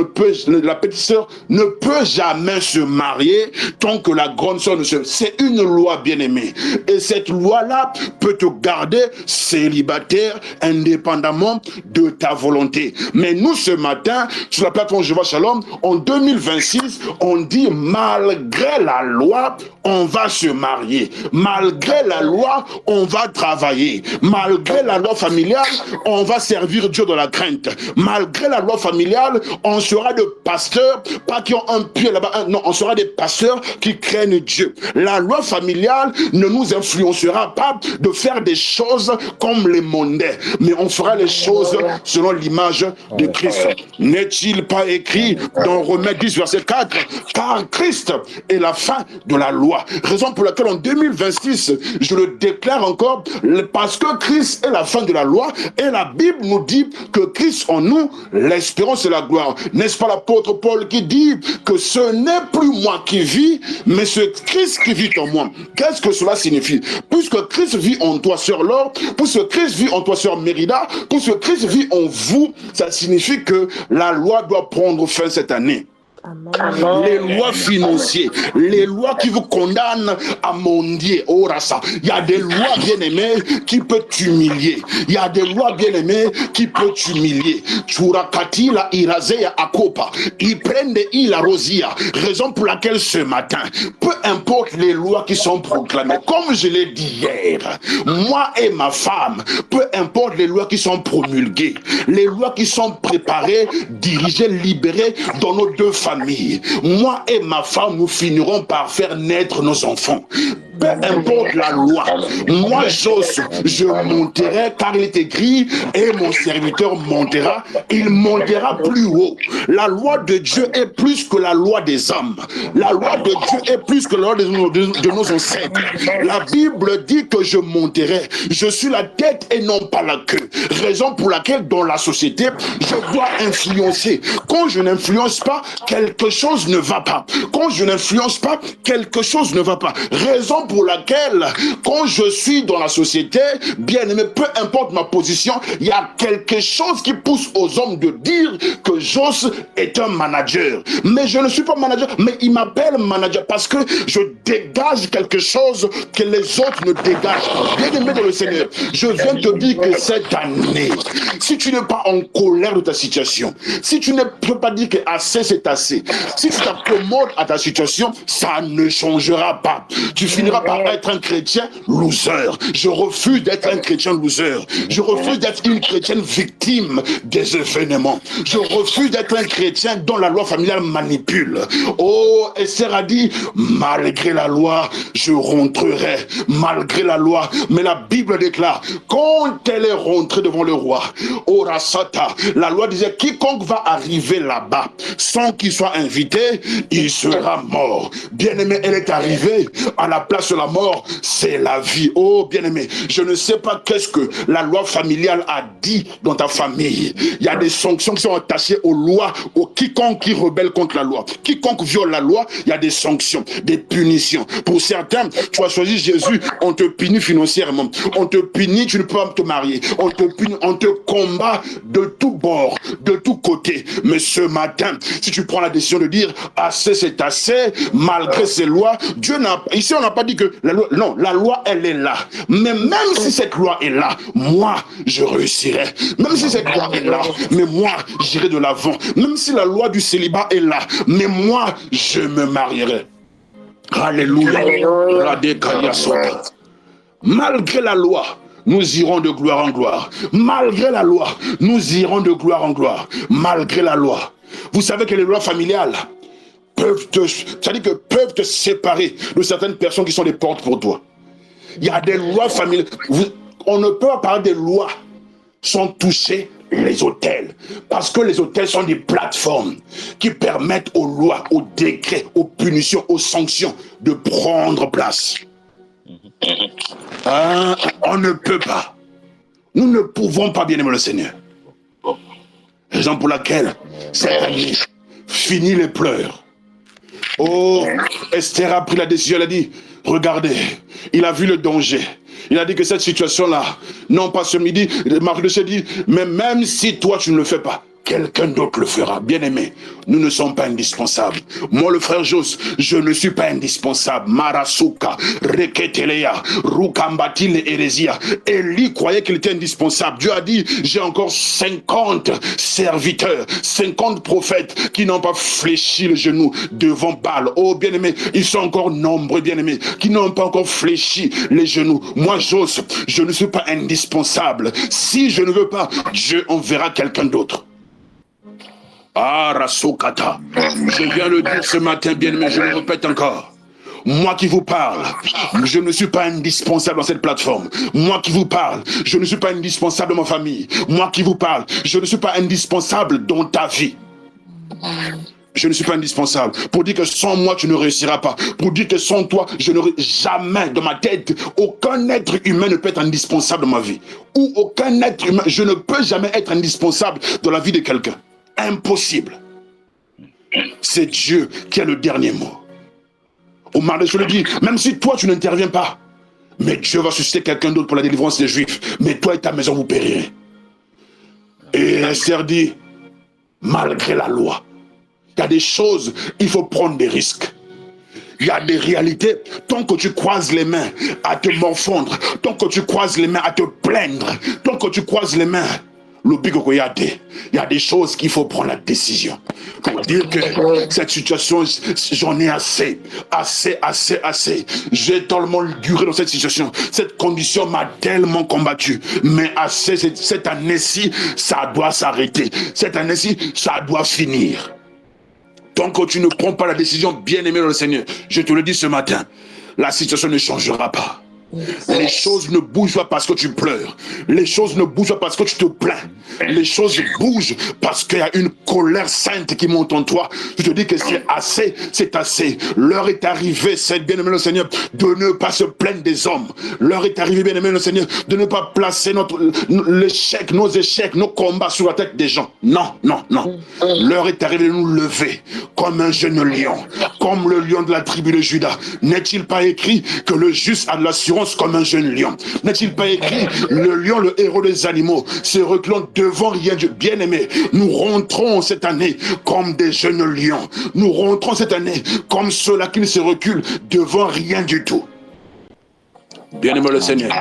la petite sœur ne peut jamais se marier tant que la grande sœur ne se... C'est une loi, bien-aimée. Et cette loi-là peut te garder célibataire indépendamment de ta volonté. Mais nous, ce matin, sur la plateforme Jéhovah Shalom, en 2026, on dit malgré la loi, on va se marier. Malgré la loi, on va travailler. Malgré la loi familiale, on va servir Dieu dans la crainte. Malgré la loi familiale, on sera des pasteurs, pas qui ont un pied là-bas, non, on sera des pasteurs qui craignent Dieu. La loi familiale ne nous influencera pas de faire des choses comme les mondains, mais on fera les choses selon l'image de Christ. N'est-il pas écrit dans Romains 10, verset 4, car Christ est la fin de la loi. Raison pour laquelle en 2026, je le déclare encore, parce que Christ est la fin de la loi, et la Bible nous dit que Christ en nous, l'espérance et la gloire. N'est-ce pas l'apôtre Paul qui dit que ce n'est plus moi qui vis, mais ce Christ qui vit en moi. Qu'est-ce que cela signifie? Puisque Christ vit en toi, sœur Laure, puisque Christ vit en toi, sœur Mérida, puisque Christ vit en vous, ça signifie que la loi doit prendre fin cette année. Amen. Les lois financières, les lois qui vous condamnent à mendier, oh rasa. Il y a des lois bien-aimées qui peuvent t'humilier. Il y a des lois bien-aimées qui peuvent t'humilier. Churakati la irazea akopa. Ils prennent des la rosia. Raison pour laquelle ce matin, peu importe les lois qui sont proclamées, comme je l'ai dit hier, moi et ma femme, peu importe les lois qui sont promulguées, les lois qui sont préparées, dirigées, libérées dans nos 2 familles. Moi et ma femme, nous finirons par faire naître nos enfants. Peu importe la loi, moi je monterai, car il est écrit, et mon serviteur montera, il montera plus haut. La loi de Dieu est plus que la loi des hommes. La loi de Dieu est plus que la loi de nos ancêtres. La Bible dit que je monterai. Je suis la tête et non pas la queue. Raison pour laquelle dans la société, je dois influencer. Quand je n'influence pas, quelque chose ne va pas. Quand je n'influence pas, quelque chose ne va pas. Raison pour laquelle, quand je suis dans la société, bien aimé, peu importe ma position, il y a quelque chose qui pousse aux hommes de dire que Jos est un manager. Mais je ne suis pas manager, mais il m'appelle manager parce que je dégage quelque chose que les autres ne dégagent pas. Bien aimé dans le Seigneur, je viens te dire que cette année, si tu n'es pas en colère de ta situation, si tu ne peux pas dire que assez c'est assez, si tu t'accommodes à ta situation, ça ne changera pas. Tu finiras par être un chrétien loser. Je refuse d'être un chrétien loser. Je refuse d'être une chrétienne victime des événements. Je refuse d'être un chrétien dont la loi familiale manipule. Oh, Esther a dit, malgré la loi, je rentrerai. Malgré la loi. Mais la Bible déclare, quand elle est rentrée devant le roi, oh Rasata, la loi disait, quiconque va arriver là-bas sans qu'il soit invité, il sera mort. Bien-aimé, elle est arrivée à la place de la mort, c'est la vie. Oh, bien-aimé, je ne sais pas qu'est-ce que la loi familiale a dit dans ta famille. Il y a des sanctions qui sont attachées aux lois, aux quiconque qui rebelle contre la loi. Quiconque viole la loi, il y a des sanctions, des punitions. Pour certains, tu as choisi Jésus, on te punit financièrement. On te punit, tu ne peux pas te marier. On te punit, on te combat de tout bord, de tout côté. Mais ce matin, si tu prends la décision de dire assez c'est assez, malgré ces lois, Dieu n'a, ici on n'a pas dit que la loi, non, la loi elle est là. Mais même si cette loi est là, moi je réussirai. Même si cette loi est là, mais moi j'irai de l'avant. Même si la loi du célibat est là, mais moi je me marierai. Alléluia. Malgré la loi, nous irons de gloire en gloire. Malgré la loi, nous irons de gloire en gloire. Malgré la loi. Vous savez que les lois familiales peuvent te séparer de certaines personnes qui sont des portes pour toi. Il y a des lois familiales. On ne peut pas parler des lois sans toucher les autels. Parce que les autels sont des plateformes qui permettent aux lois, aux décrets, aux punitions, aux sanctions de prendre place. On ne peut pas. Nous ne pouvons pas, bien aimer le Seigneur. Raison pour laquelle cette année, fini les pleurs. Oh, Esther a pris la décision, elle a dit, regardez, il a vu le danger. Il a dit que cette situation-là, non pas ce midi, Marc de dit, mais même si toi tu ne le fais pas, quelqu'un d'autre le fera. Bien-aimé, nous ne sommes pas indispensables. Moi, le frère Jos, je ne suis pas indispensable. Marasuka, Reketelea, Rukambatil et Hérésia. Élie croyait qu'il était indispensable. Dieu a dit, j'ai encore 50 serviteurs, 50 prophètes qui n'ont pas fléchi le genou devant Baal. Oh, bien-aimé, ils sont encore nombreux, bien-aimés, qui n'ont pas encore fléchi les genoux. Moi, Jos, je ne suis pas indispensable. Si je ne veux pas, Dieu enverra quelqu'un d'autre. Ah, Rasokata, je viens le dire ce matin, bien-aimé, je le répète encore. Moi qui vous parle, je ne suis pas indispensable dans cette plateforme. Moi qui vous parle, je ne suis pas indispensable dans ma famille. Moi qui vous parle, je ne suis pas indispensable dans ta vie. Je ne suis pas indispensable. Pour dire que sans moi, tu ne réussiras pas. Pour dire que sans toi, je n'aurai jamais dans ma tête, aucun être humain ne peut être indispensable dans ma vie. Ou aucun être humain, je ne peux jamais être indispensable dans la vie de quelqu'un. Impossible. C'est Dieu qui a le dernier mot. Omar de le dit, même si toi tu n'interviens pas, mais Dieu va susciter quelqu'un d'autre pour la délivrance des Juifs. Mais toi et ta maison vous périrez. Et Esther dit, malgré la loi, il y a des choses, il faut prendre des risques. Il y a des réalités, tant que tu croises les mains à te morfondre, tant que tu croises les mains à te plaindre, tant que tu croises les mains, il y a des choses qu'il faut prendre la décision. Pour dire que cette situation, j'en ai assez. J'ai tellement duré dans cette situation. Cette condition m'a tellement combattu. Mais assez, cette année-ci, ça doit s'arrêter. Cette année-ci, ça doit finir. Tant que tu ne prends pas la décision bien aimée dans le Seigneur, je te le dis ce matin, la situation ne changera pas. Les choses ne bougent pas parce que tu pleures. Les choses ne bougent pas parce que tu te plains. Les choses bougent parce qu'il y a une colère sainte qui monte en toi. Tu te dis que c'est assez, c'est assez. L'heure est arrivée, c'est bien-aimé le Seigneur, de ne pas se plaindre des hommes. L'heure est arrivée, bien-aimé le Seigneur, de ne pas placer l'échec, nos échecs, nos combats sur la tête des gens. Non, non, non. L'heure est arrivée de nous lever comme un jeune lion, comme le lion de la tribu de Juda. N'est-il pas écrit que le juste a de l'assurance comme un jeune lion? N'est-il pas écrit, le lion, le héros des animaux, se reculant devant rien de bien-aimé? Nous rentrons cette année comme des jeunes lions. Nous rentrons cette année comme ceux-là qui ne se reculent devant rien du tout. Bien-aimé le Seigneur,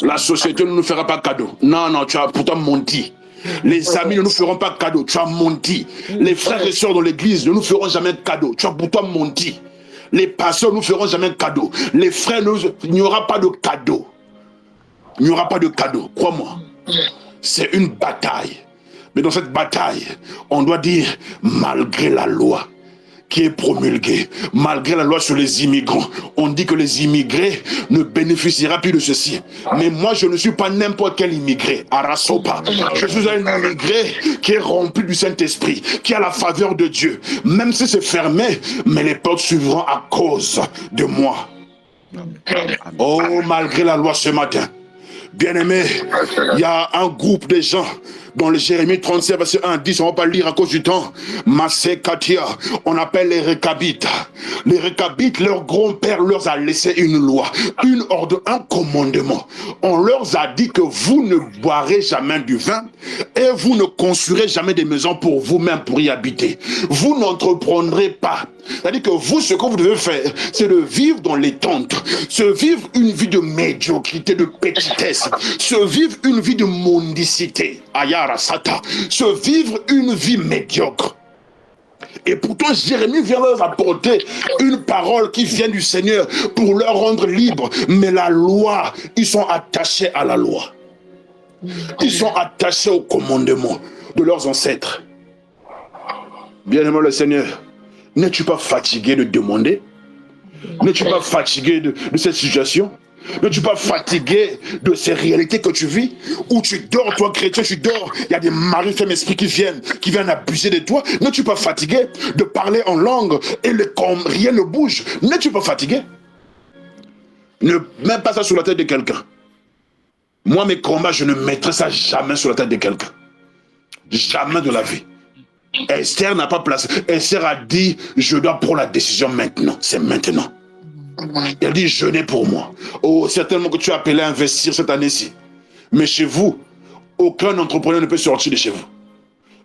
la société ne nous fera pas cadeau. Non, non, tu as pourtant menti. Les amis ne nous feront pas cadeau. Tu as menti. Les frères et sœurs dans l'église ne nous feront jamais cadeau. Tu as pourtant menti. Les pasteurs ne nous feront jamais cadeau. Les frères, il n'y aura pas de cadeau. Il n'y aura pas de cadeau. Crois-moi. C'est une bataille. Mais dans cette bataille, on doit dire, malgré la loi qui est promulguée, malgré la loi sur les immigrants, on dit que les immigrés ne bénéficiera plus de ceci. Mais moi, je ne suis pas n'importe quel immigré, Arasopa. Je suis un immigré qui est rempli du Saint-Esprit, qui a la faveur de Dieu. Même si c'est fermé, mais les portes s'ouvriront à cause de moi. Oh, malgré la loi ce matin, bien-aimé, il y a un groupe de gens dans le Jérémie 37, verset 1, 10, on ne va pas lire à cause du temps. Massé Katia, on appelle les Récabites. Les Récabites, leur grand-père leur a laissé une loi, une ordre, un commandement. On leur a dit que vous ne boirez jamais du vin et vous ne construirez jamais des maisons pour vous-même pour y habiter. Vous n'entreprendrez pas. C'est-à-dire que vous, ce que vous devez faire, c'est de vivre dans les tentes, se vivre une vie de médiocrité, de petitesse, se vivre une vie de mondicité, Ayara Sata, se vivre une vie médiocre. Et pourtant, Jérémie vient leur apporter une parole qui vient du Seigneur pour leur rendre libres. Mais la loi, ils sont attachés à la loi. Ils sont attachés au commandement de leurs ancêtres. Bien-aimé le Seigneur, n'es-tu pas fatigué de demander? N'es-tu pas fatigué de cette situation? N'es-tu pas fatigué de ces réalités que tu vis? Où tu dors, toi chrétien, tu dors, il y a des maris femmes esprits qui viennent abuser de toi. N'es-tu pas fatigué de parler en langue et comme rien ne bouge? N'es-tu pas fatigué? Ne mets pas ça sur la tête de quelqu'un. Moi, mes combats, je ne mettrai ça jamais sur la tête de quelqu'un. Jamais de la vie. Esther n'a pas placé. Esther a dit, je dois prendre la décision maintenant. C'est maintenant. Elle dit, jeûnez pour moi. Oh, certainement que tu as appelé à investir cette année-ci. Mais chez vous, aucun entrepreneur ne peut sortir de chez vous.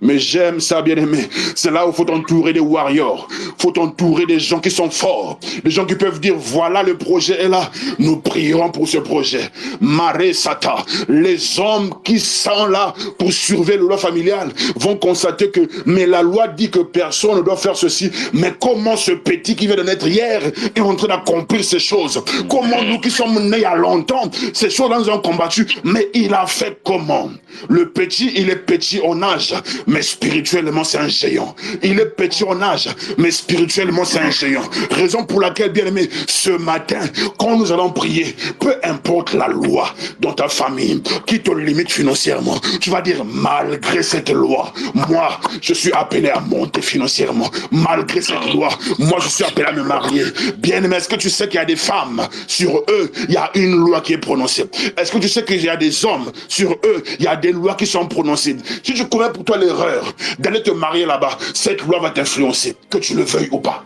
Mais j'aime ça, bien-aimé. C'est là où il faut t'entourer des warriors. Il faut t'entourer des gens qui sont forts. Des gens qui peuvent dire, voilà, le projet est là. Nous prierons pour ce projet. Maré Sata. Les hommes qui sont là pour surveiller la loi familiale vont constater que, mais la loi dit que personne ne doit faire ceci. Mais comment ce petit qui vient de naître hier est en train d'accomplir ces choses? Comment nous qui sommes nés il y a longtemps, ces choses-là nous ont combattu. Mais il a fait comment? Le petit, il est petit en âge. Mais spirituellement, c'est un géant. Il est petit en âge, mais spirituellement, c'est un géant. Raison pour laquelle, bien aimé, ce matin, quand nous allons prier, peu importe la loi dans ta famille qui te limite financièrement, tu vas dire, malgré cette loi, moi, je suis appelé à monter financièrement. Malgré cette loi, moi, je suis appelé à me marier. Bien aimé, est-ce que tu sais qu'il y a des femmes, sur eux, il y a une loi qui est prononcée? Est-ce que tu sais qu'il y a des hommes, sur eux, il y a des lois qui sont prononcées? Si tu commets pour toi l'erreur d'aller te marier là-bas, cette loi va t'influencer, que tu le veuilles ou pas.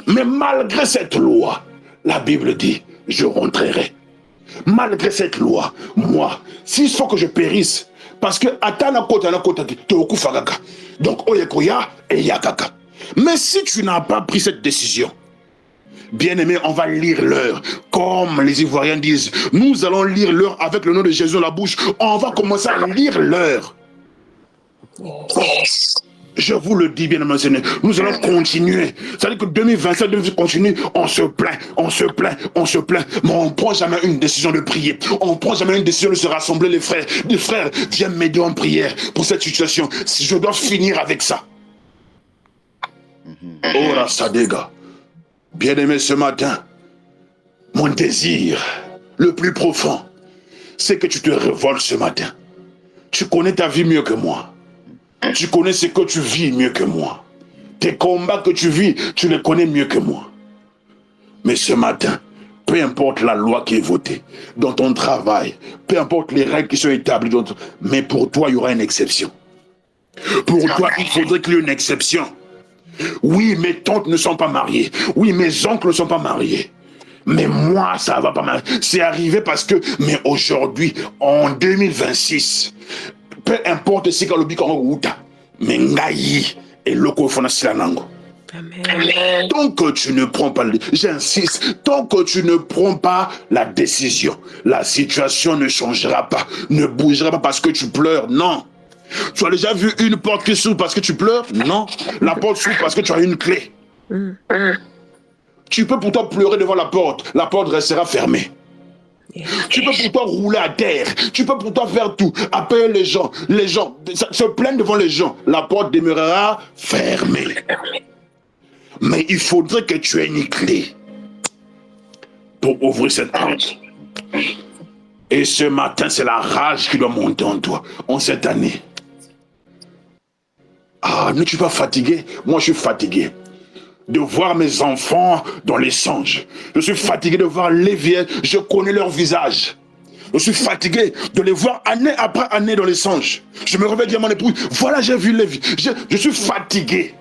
Mais malgré cette loi, la Bible dit, je rentrerai. Malgré cette loi, moi, s'il faut que je périsse, parce que donc oyekoya et yakaka. Mais si tu n'as pas pris cette décision, bien-aimé, on va lire l'heure. Comme les Ivoiriens disent, nous allons lire l'heure avec le nom de Jésus dans la bouche. On va commencer à lire l'heure. Je vous le dis, bien aimé Seigneur, nous allons continuer. C'est-à-dire que 2027, 2028 continue, on se plaint, mais on ne prend jamais une décision de prier. On ne prend jamais une décision de se rassembler, les frères. Les frères, viens m'aider en prière pour cette situation. Si je dois finir avec ça. Oh, la Sadega. Bien-aimé, ce matin, Mon désir le plus profond, c'est que tu te révoltes ce matin. Tu connais ta vie mieux que moi. Tu connais ce que tu vis mieux que moi. Tes combats que tu vis, tu les connais mieux que moi. Mais ce matin, peu importe la loi qui est votée dans ton travail, peu importe les règles qui sont établies, mais pour toi, il y aura une exception. Pour toi, il faudrait qu'il y ait une exception. Oui, mes tantes ne sont pas mariées. Oui, mes oncles ne sont pas mariés. Mais moi, ça va pas mal. C'est arrivé parce que, mais aujourd'hui, en 2026, peu importe si le bikongo wuta, mais ngai et loko fona silanango. Amen. Tant que tu ne prends pas, j'insiste, tant que tu ne prends pas la décision, la situation ne changera pas, ne bougera pas parce que tu pleures, non. Tu as déjà vu une porte qui s'ouvre parce que tu pleures? Non. La porte s'ouvre parce que tu as une clé. Tu peux pourtant pleurer devant la porte restera fermée. Tu peux pourtant rouler à terre, tu peux pourtant faire tout, appeler les gens, se plaindre devant les gens, la porte demeurera fermée. Mais il faudrait que tu aies une clé pour ouvrir cette porte. Et ce matin, c'est la rage qui doit monter en toi, en cette année. Ah, ne tu pas fatigué? Moi, je suis fatigué de voir mes enfants dans les songes. Je suis fatigué de voir les vieilles, je connais leur visage. Je suis fatigué de les voir année après année dans les songes. Je me réveille à mon épouse, voilà, j'ai vu les vies. Je suis fatigué.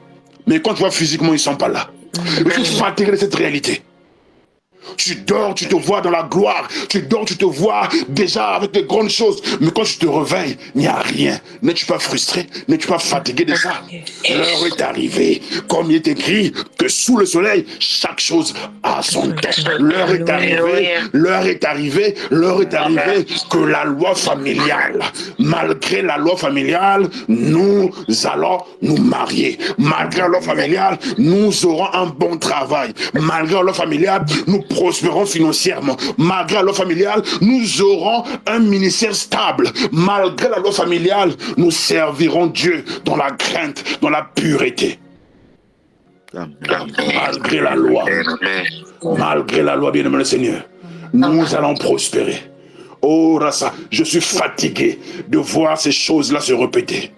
Mais quand tu vois physiquement, ils ne sont pas là. Je suis fatigué de cette réalité. Tu dors, tu te vois dans la gloire. Tu dors, tu te vois déjà avec de grandes choses. Mais quand tu te réveilles, il n'y a rien. N'es-tu pas frustré? N'es-tu pas fatigué de ça? L'heure est arrivée. Comme il est écrit que sous le soleil, chaque chose a son temps. L'heure est arrivée. L'heure est arrivée. L'heure est arrivée que la loi familiale, malgré la loi familiale, nous allons nous marier. Malgré la loi familiale, nous aurons un bon travail. Malgré la loi familiale, nous prospérons financièrement. Malgré la loi familiale, nous aurons un ministère stable. Malgré la loi familiale, nous servirons Dieu dans la crainte, dans la pureté. Malgré la loi, bien-aimé le Seigneur, nous allons prospérer. Oh, Rassa, je suis fatigué de voir ces choses-là se répéter.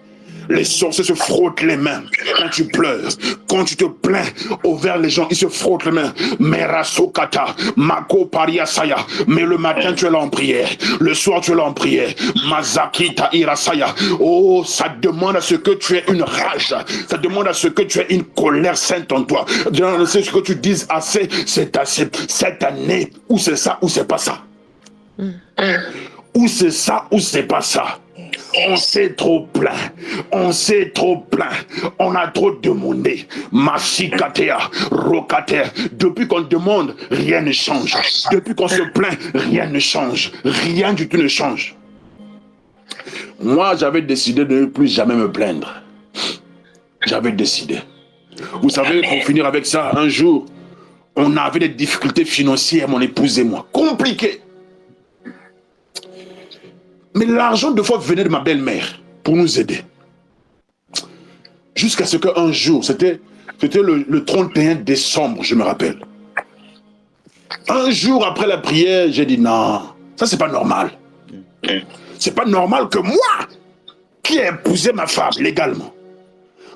Les sorciers se frottent les mains quand tu pleures. Quand tu te plains envers les gens, ils se frottent les mains. Merasokata, Mako Pariasaya. Mais le matin, tu es là en prière. Le soir, tu es là en prière. Mazakita Irasaya. Oh, ça demande à ce que tu aies une rage. Ça demande à ce que tu aies une colère sainte en toi. C'est ce que tu dises assez, c'est assez. Cette année, ou c'est ça, ou c'est pas ça. Ou c'est ça, ou c'est pas ça. On s'est trop plaint, on s'est trop plaint, on a trop demandé. Masikatea, Rokatea, depuis qu'on demande, rien ne change. Depuis qu'on se plaint, rien ne change. Rien du tout ne change. Moi, j'avais décidé de ne plus jamais me plaindre. J'avais décidé. Vous savez, pour finir avec ça, un jour, on avait des difficultés financières, mon épouse et moi, compliquées. Mais l'argent, de fois, venait de ma belle-mère pour nous aider. Jusqu'à ce qu'un jour, c'était le 31 décembre, je me rappelle. Un jour après la prière, j'ai dit non, ça c'est pas normal. C'est pas normal que moi, qui ai épousé ma femme légalement,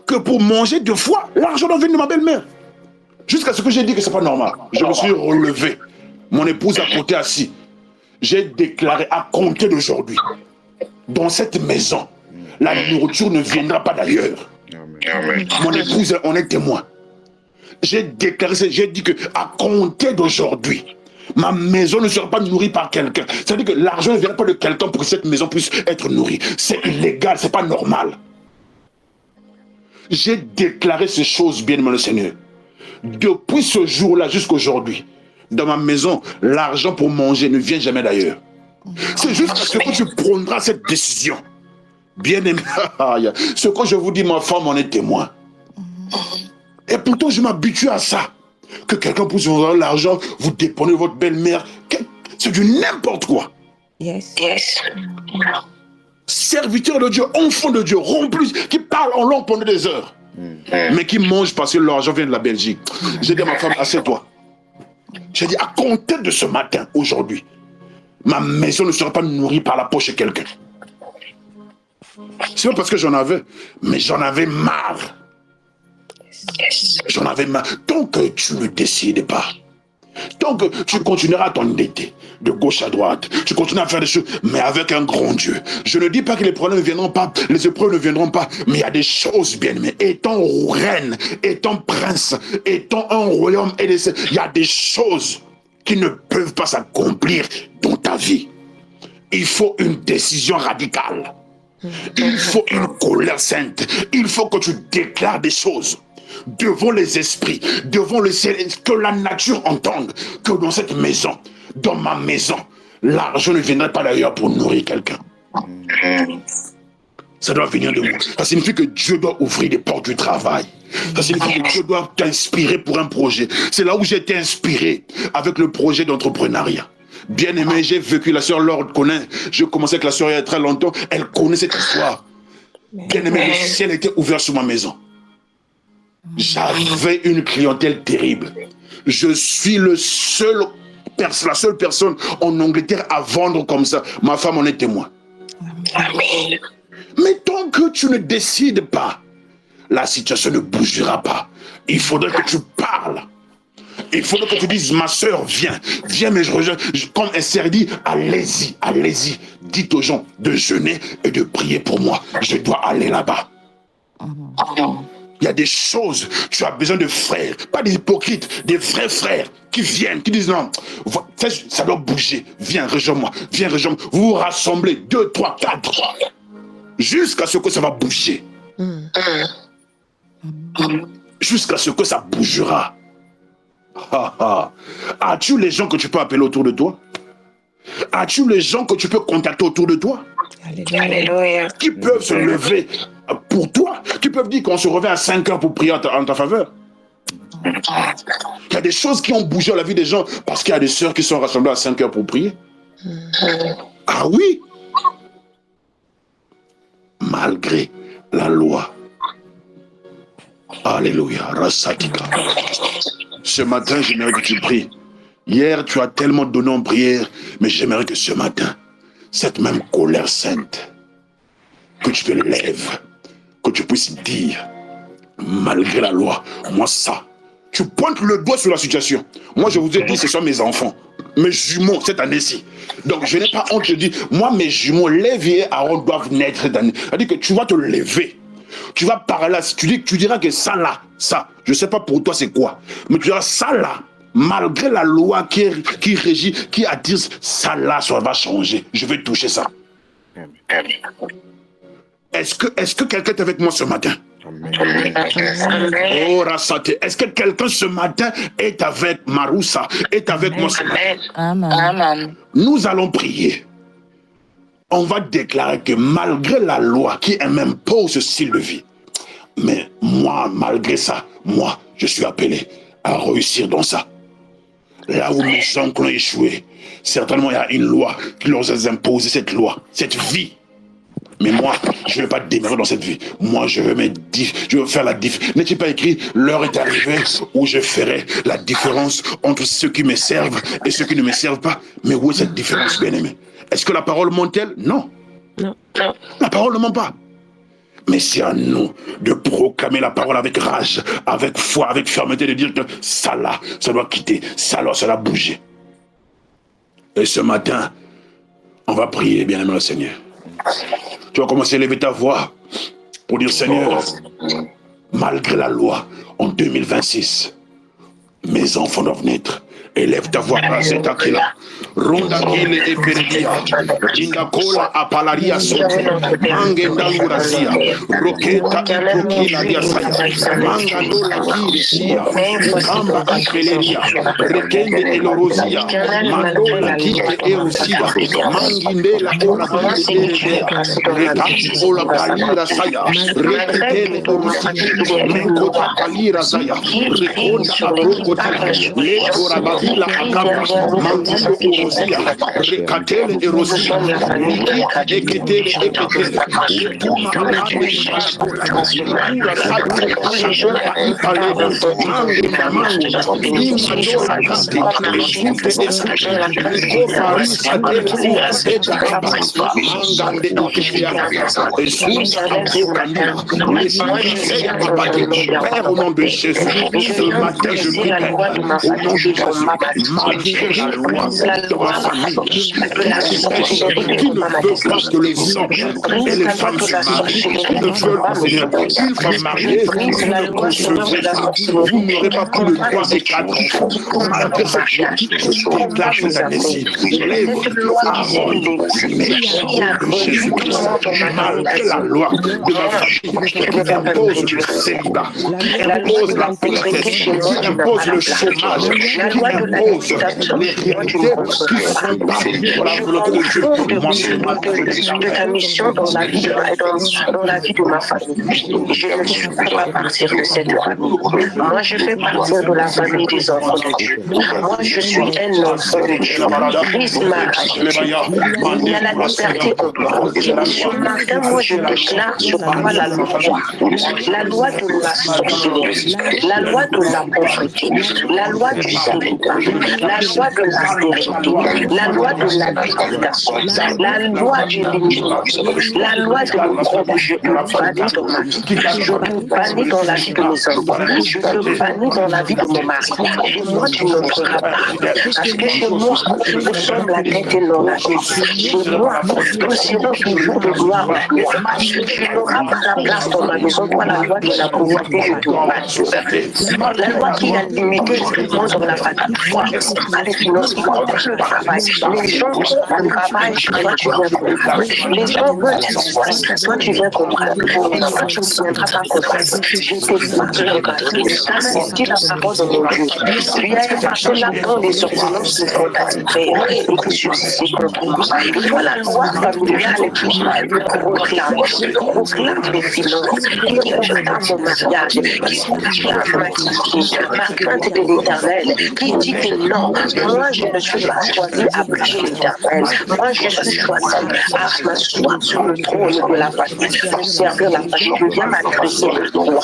que pour manger 2 fois, l'argent doit venir de ma belle-mère. Jusqu'à ce que j'ai dit que c'est pas normal. Je me suis relevé. Mon épouse à côté assis. J'ai déclaré à compter d'aujourd'hui, dans cette maison, la nourriture ne viendra pas d'ailleurs. Mon épouse en est témoin. J'ai déclaré, j'ai dit que à compter d'aujourd'hui, ma maison ne sera pas nourrie par quelqu'un. C'est-à-dire que l'argent ne viendra pas de quelqu'un pour que cette maison puisse être nourrie. C'est illégal, c'est pas normal. J'ai déclaré ces choses, bien-aimé le Seigneur. Depuis ce jour-là jusqu'à aujourd'hui, dans ma maison, l'argent pour manger ne vient jamais d'ailleurs. C'est juste parce que tu prendras cette décision. Bien aimé, ce que je vous dis, ma femme en est témoin. Et pourtant, je m'habitue à ça. Que quelqu'un puisse vous donner l'argent, vous dépendez de votre belle-mère. C'est du n'importe quoi. Yes. Serviteur de Dieu, enfant de Dieu, rempli, qui parle en langue pendant des heures. Mais qui mange parce que l'argent vient de la Belgique. J'ai dit à ma femme, assieds-toi. J'ai dit, à compter de ce matin, aujourd'hui, ma maison ne sera pas nourrie par la poche de quelqu'un. C'est pas parce que j'en avais, mais j'en avais marre. J'en avais marre. Tant que tu ne décides pas, tant que tu continueras à t'endetter de gauche à droite, tu continueras à faire des choses, mais avec un grand Dieu. Je ne dis pas que les problèmes ne viendront pas, les épreuves ne viendront pas, mais il y a des choses bien aimées. Étant reine, étant prince, étant un royaume, il y a des choses qui ne peuvent pas s'accomplir dans ta vie. Il faut une décision radicale. Il faut une colère sainte. Il faut que tu déclares des choses devant les esprits, devant le ciel, que la nature entende que dans cette maison, dans ma maison, l'argent ne viendrait pas d'ailleurs pour nourrir quelqu'un. Ça doit venir de moi. Ça signifie que Dieu doit ouvrir des portes du travail. Ça signifie que Dieu doit t'inspirer pour un projet. C'est là où j'ai été inspiré avec le projet d'entrepreneuriat. Bien aimé, j'ai vécu, la sœur Lord connaît, je commençais avec la sœur il y a très longtemps, elle connaît cette histoire. Bien aimé, le ciel était ouvert sur ma maison. J'avais une clientèle terrible. Je suis la seule personne en Angleterre à vendre comme ça. Ma femme en est témoin. Amen. Mais tant que tu ne décides pas, la situation ne bougera pas. Il faudrait que tu parles. Il faudrait que tu dises, ma soeur, viens, mais comme Esther dit, allez-y. Dites aux gens de jeûner et de prier pour moi. Je dois aller là-bas. Il y a des choses, tu as besoin de frères, pas des hypocrites, des vrais frères qui viennent, qui disent non, ça doit bouger, viens, rejoins-moi. Vous vous rassemblez, 2, 3, 4, jusqu'à ce que ça va bouger. Jusqu'à ce que ça bougera. As-tu les gens que tu peux appeler autour de toi? As-tu les gens que tu peux contacter autour de toi? Alléluia. Qui peuvent se lever pour toi? Qui peuvent dire qu'on se réveille à 5 heures pour prier en ta faveur? Il y a des choses qui ont bougé dans la vie des gens parce qu'il y a des sœurs qui sont rassemblées à 5 heures pour prier. Ah oui? Malgré la loi. Alléluia. Rasatika. Ce matin, j'aimerais que tu pries. Hier, tu as tellement donné en prière, mais j'aimerais que ce matin, cette même colère sainte, que tu te lèves, que tu puisses dire, malgré la loi, moi ça, tu pointes le doigt sur la situation. Moi, je vous ai dit, ce sont mes enfants, mes jumeaux cette année-ci. Donc, je n'ai pas honte de dire, moi, mes jumeaux, Lévi et Aaron doivent naître cette année. C'est-à-dire que tu vas te lever. Tu vas parler, tu diras que ça là, ça, je ne sais pas pour toi c'est quoi, mais tu diras ça là, malgré la loi qui régit, qui a dit ça là, ça va changer, je vais toucher ça. Est-ce que quelqu'un est avec moi ce matin? Oh, Rassate, est-ce que quelqu'un ce matin est avec Maroussa, est avec moi ce matin? Amen. Nous allons prier. On va déclarer que malgré la loi qui m'impose ce style de vie, mais moi, malgré ça, moi, je suis appelé à réussir dans ça. Là où mes oncles ont échoué, certainement il y a une loi qui leur a imposé cette loi, cette vie. Mais moi, je ne vais pas demeurer dans cette vie. Moi, je veux faire la différence. N'est-il pas écrit, l'heure est arrivée où je ferai la différence entre ceux qui me servent et ceux qui ne me servent pas. Mais où est cette différence, bien-aimé? Est-ce que la parole ment-elle? Non. La parole ne ment pas. Mais c'est à nous de proclamer la parole avec rage, avec foi, avec fermeté, de dire que ça là, ça doit quitter, ça là, ça doit bouger. Et ce matin, on va prier, bien-aimé le Seigneur. Tu vas commencer à lever ta voix pour dire, Seigneur, malgré la loi, en 2026, mes enfants doivent naître. Élève ta voix, c'est Akila. Ronda Kile et Peredia. Jinda Kola Apalaria Sote. Mangenda Urasia. Roketa Iprokila Diasaya. Mangandola Kirisia. Kamba Apeleria. Rekende Elorosia. Mandola Kite Erusia. Mangindela Ora Kite. Rekati Ola Kalira Saya. Rekitele Erusia. Menkota Kalira Saya. Rekonda Aprokota. Lekora Babila Akamba. Mangundo Rosia, Recatele et Rosia, Niki, Eketele, Eketele, Etuma, Akane, Ipalagola, Ikura Sata, Shakota, Ipaleda, Manguda, Manguda, Imadora Kante, Esute, Esute, Liko Parisa, Tele, Ura, Eda, Aba, Mangande, Ekefiana, Esunda, Ando, Kandila, Lesuri, Seya, Abade. Père, au nom de Jésus, ce matin, je prie, Père, au nom de Jésus, malgré la loi de ma famille, qui ne veut pas que les hommes et les femmes se marient, qui ne veulent pas, Seigneur, une femme mariée, vous ne concevrez pas, vous n'aurez pas plus de 3 et 4 enfants. Malgré cette loi, je déclare cette année-ci, lève Aaron, mais au nom de Jésus-Christ, malgré la loi de ma famille, qui impose le célibat, qui impose la petitesse, qui impose le chômage, qui impose les réalités qui ne sont pas pour la volonté de Dieu. Moi, ce matin, je déclare de ta mission dans la vie de ma famille. Je ne suis pas partir de cette famille. Moi, je fais partir de la famille des enfants de Dieu. Moi, je suis un enfant de Dieu. Christ m'a acheté. Il y a la liberté en toi. Ce matin, moi, je déclare sur toi la loi de la sorcellerie, la loi de la pauvreté, la loi du célibat, la loi de la stérilité, la loi de la purification, la loi de l'ignorance, la loi de l'opprobre. Je te bannis dans ma vie, je te bannis dans la vie de mes enfants, je te bannis dans la vie de mon mari. Chez moi, tu n'entreras pas, parce que chez moi, nous sommes la tête et non la queue. Chez moi, nous serons toujours de gloire en gloire. Tu n'auras pas la place dans ma maison, toi la loi de la pauvreté, je te bannis. La loi qui a limité moi dans la famille, pas les finances, le travail. Les gens veulent le travail, toi tu viens comprendre. Les gens veulent l'espace, toi tu viens comprendre. Et toi tu ne viendras pas comprendre. Je t'ai parlé, ça c'est dit la parole de mon Dieu. Tu as effacé là-dedans les ordonnances qui sont à tes frères et qui subsistent contre nous. Toi la loi familiale et tout ça, proclame les finances, qui réclame mon mariage, qui réclame ma activité, ma crainte de l'éternel, qui dit que non, moi je ne suis pas choisi à prier l'éternel, moi je suis choisi à m'asseoir sur le trône de la famille, pour servir la famille, je viens m'adresser à toi.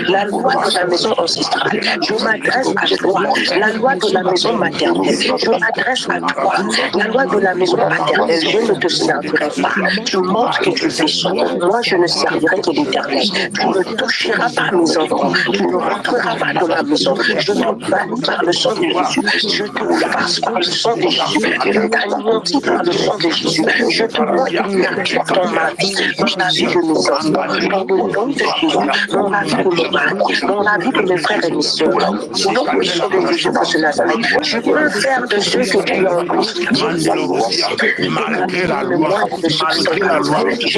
La loi de la maison ancestrale, je m'adresse à toi. La loi de la maison maternelle, je m'adresse à toi. La loi de la maison paternelle, je ne te servirai pas. Tu montres que tu fais ça. Moi je ne servirai que l'éternel. Tu ne toucheras pas mes enfants, tu ne rentreras pas dans la maison. Je te bannis par le sang de Jésus. Je te fasse par le sang de Jésus. Je t'anéantis par le sang de Jésus. Je te rends inactif dans ma vie, dans la vie de mes enfants, dans le nom de Jésus, dans la vie de mon mari, dans la vie de mes frères et mes soeurs. Au nom puissant de Jésus de Nazareth, je peux faire de ceux que tu as envoyés. Malgré la loi de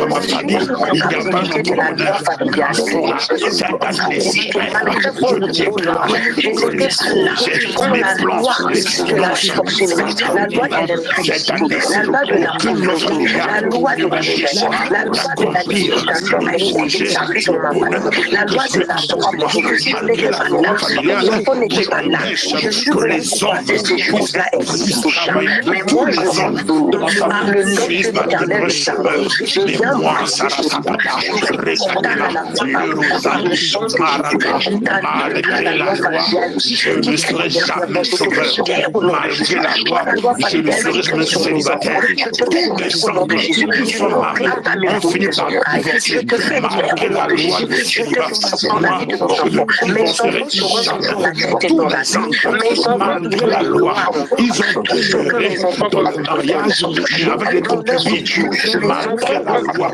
ma famille, il n'y a pas de bonheur. La loi de l'impudicité, la loi de la pauvreté, la loi de la richesse, la loi de la disputation a été établie sur ma famille, la loi de la sorcellerie. Je n'étais pas là, l'enfant n'était pas là. Je suis venu croiser ces choses-là existent déjà. Mais moi, je viens par le nom de l'Éternel de Samuel. Je viens briser ce loi. Je condamne à la mort par le sang de Jésus. Malgré la loi, je ne serai jamais sauveur. Malgré la loi, je ne serai jamais célibataire. Tous les sangles qui sont mariés ont fini par divorcer. Malgré la loi de célibat, moi, je ne divorcerai jamais. Tous les sangles, malgré la loi, ils ont demeuré dans le mariage, mais avec les concubines. Malgré la loi,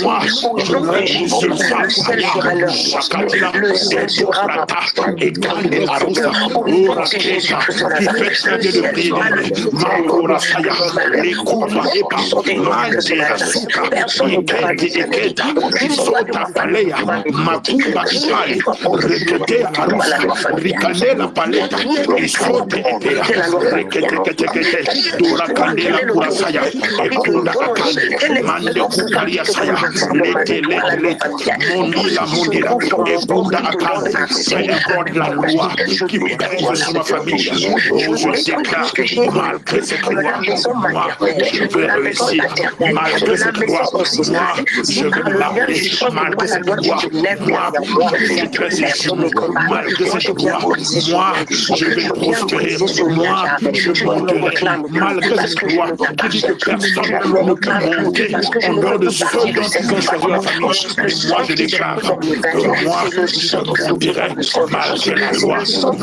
moi, je ne une seule femme. Le ciel sera ma part. Et quand les arousa, qui fait traiter de prier, Makora Saya, les Kuba Eka, Mandela Suka, Iketa, Isota Palea, Makumba Ipale, Rekete Arusa, Rikane la Paleta, Isote Ekea, Rekete, Dura Kandela Kurasaya, Ekunda Akande, Mande Kuparia Saya, Lete, Monila Mondila, Ekunda Akande, peu importe la loi qui pèse sur ma famille, je déclare malgré cette loi, moi, je vais réussir. Malgré cette loi, moi, je vais me marier. Malgré cette loi, moi, j'enfiltrerai ces jumeaux. Malgré cette loi, moi, je vais prospérer. Moi, je monterai. Malgré cette loi qui dit que personne ne peut monter en dehors de ceux dont ils ont choisi la famille. Mais moi, je déclare que moi, je grandirai malgré la loi.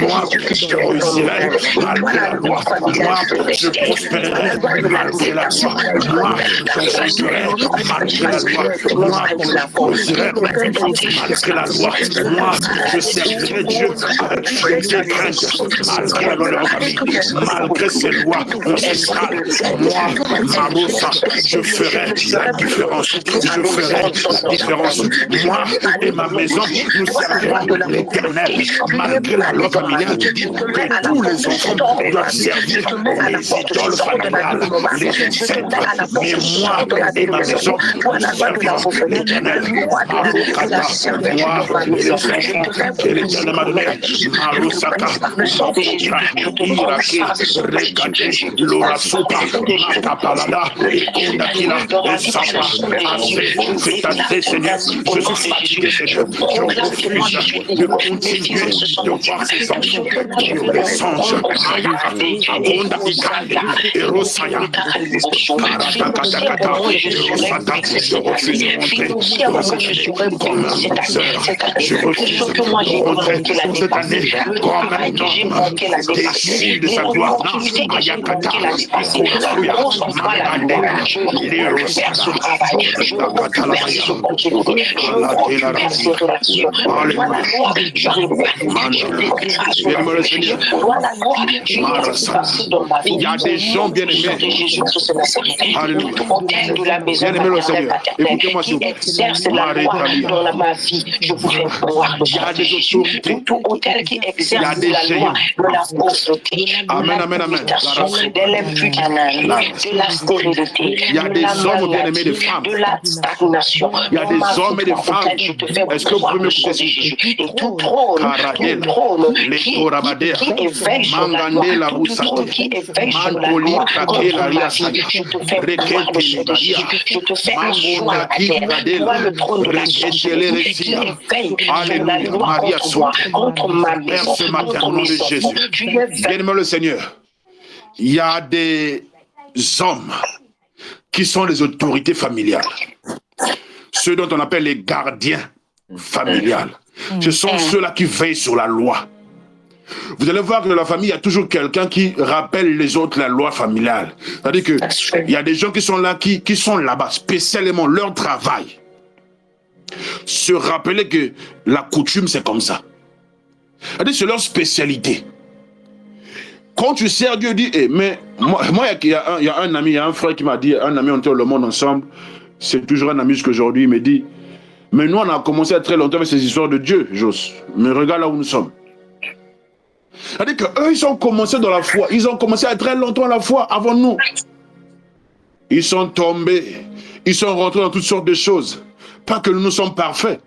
Moi, je réussirai malgré la loi. Moi, je prospérerai malgré la loi. Moi, j'enfanterai malgré la loi. Moi, je réussirai malgré la loi. Moi, je servirai Dieu avec fierté et crainte malgré la loi de ma famille. Malgré ces lois ancestrales, moi, Marosa, je ferai la différence. Je ferai la différence. Moi et ma maison, nous servirons l'Éternel. Malgré la loi familiale qui dit que tous les enfants doivent servir les idoles familiales, les ancêtres. Mais moi et ma maison, nous servirons l'Éternel. Marokata, moi et les enfants que l'Éternel m'a donné. Marosaka, Makotra, Irake, Rekate, Lorasuka, Makapalada, Kondakila, Sapa, assez, c'est assez, Seigneur. Je suis fatigué, Seigneur. Je refuse de continuer de voir ces enfants sur les songes. Akonda Ikande, Erosaya, Karatatakata, Erosata. Je refuse de rentrer dans cette année comme un sœur. Je refuse de rentrer dans cette année comme un homme déchu de sa gloire. Ayakata, Akosuya, Mandela, Lerosada, Katalabaya, il y a des gens bien aimés. Alléluia. Bien aimé le Seigneur. Écoutez-moi s'il vous plaît. Dans ma vie, je vous fais croire. Il y a des autorités. Tout hôtel qui exerce la loi de la pauvreté, Amen, amen, amen. De l'imputation, de la stérilité. Il y a des hommes bien aimés, des femmes. De la stagnation. Il y a des hommes et des femmes. Est-ce que vous pouvez me écouter? Et tout trône qui éveille sur la loi, tout trône qui éveille sur la loi, je te fais voir de ce défi, je te fais asseoir à terre, toi le trône de la sorcellerie qui éveille sur la loi contre moi, contre ma maison, contre mes enfants. Bien-aimé le Seigneur, il y a des hommes qui sont les autorités familiales, ceux dont on appelle les gardiens familiales. Ce sont ceux-là qui veillent sur la loi. Vous allez voir que dans la famille, il y a toujours quelqu'un qui rappelle les autres la loi familiale. C'est-à-dire qu'il y a des gens qui sont là, qui sont là-bas, spécialement leur travail. Se rappeler que la coutume, c'est comme ça. C'est-à-dire c'est leur spécialité. Quand tu sers Dieu, dit, mais moi, il y a un ami, il y a un frère qui m'a dit, un ami, on était le monde ensemble, c'est toujours un ami jusqu'aujourd'hui, il me dit, mais nous, on a commencé à très longtemps avec ces histoires de Dieu, Jos. Mais regarde là où nous sommes. C'est-à-dire qu'eux, ils ont commencé dans la foi. Ils ont commencé à très longtemps à la foi avant nous. Ils sont tombés. Ils sont rentrés dans toutes sortes de choses. Pas que nous sommes parfaits.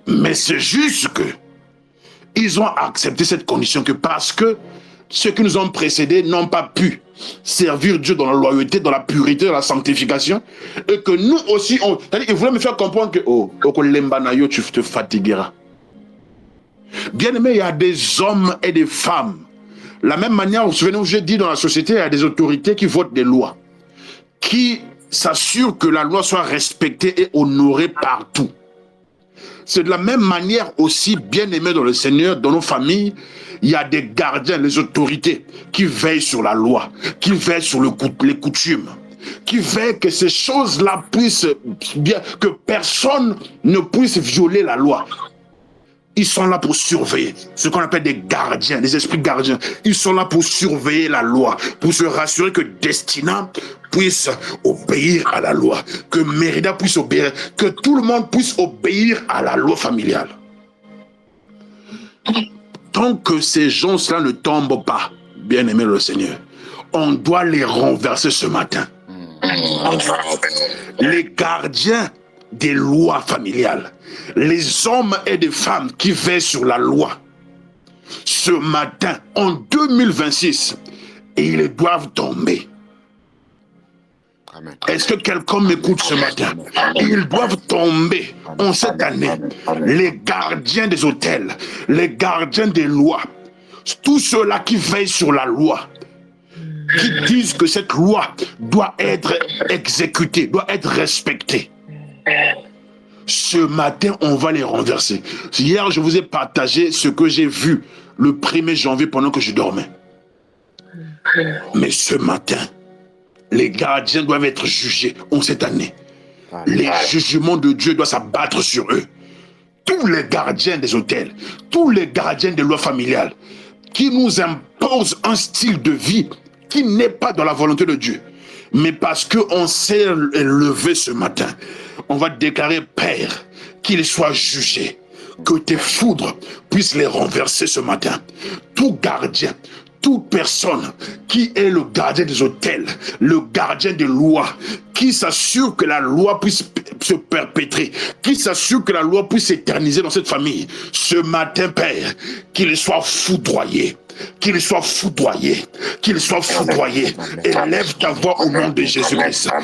Mais c'est juste que ils ont accepté cette condition que parce que ceux qui nous ont précédés n'ont pas pu servir Dieu dans la loyauté, dans la pureté, dans la sanctification. Et que nous aussi, c'est-à-dire qu'ils voulaient me faire comprendre que, tu te fatigueras. Bien aimé, il y a des hommes et des femmes. La même manière, vous vous souvenez, j'ai dit dans la société, il y a des autorités qui votent des lois, qui s'assurent que la loi soit respectée et honorée partout. C'est de la même manière aussi, bien aimé dans le Seigneur, dans nos familles, il y a des gardiens, les autorités, qui veillent sur la loi, qui veillent sur les coutumes, qui veillent que ces choses-là puissent bien, que personne ne puisse violer la loi. Ils sont là pour surveiller, ce qu'on appelle des gardiens, des esprits gardiens. Ils sont là pour surveiller la loi, pour se rassurer que Destina puisse obéir à la loi, que Mérida puisse obéir, que tout le monde puisse obéir à la loi familiale. Tant que ces gens-là ne tombent pas, bien aimé le Seigneur, on doit les renverser ce matin. Les gardiens des lois familiales, les hommes et des femmes qui veillent sur la loi, ce matin, en 2026, ils doivent tomber. Est-ce que quelqu'un m'écoute ce matin? Ils doivent tomber en cette année. Les gardiens des hôtels, les gardiens des lois, tous ceux-là qui veillent sur la loi, qui disent que cette loi doit être exécutée, doit être respectée. Ce matin, on va les renverser. Hier, je vous ai partagé ce que j'ai vu le 1er janvier pendant que je dormais. Mais ce matin, les gardiens doivent être jugés en cette année. Les jugements de Dieu doivent s'abattre sur eux. Tous les gardiens des hôtels, tous les gardiens des lois familiales, qui nous imposent un style de vie qui n'est pas dans la volonté de Dieu. Mais parce qu'on s'est levé ce matin, on va déclarer, Père, qu'ils soient jugés, que tes foudres puissent les renverser ce matin. Tout gardien, toute personne qui est le gardien des hôtels, le gardien des lois, qui s'assure que la loi puisse se perpétrer, qui s'assure que la loi puisse s'éterniser dans cette famille, ce matin, Père, qu'il soit foudroyé. Qu'il soit foudroyé, qu'il soit foudroyé. Élève ta voix au nom de Jésus-Christ. Père,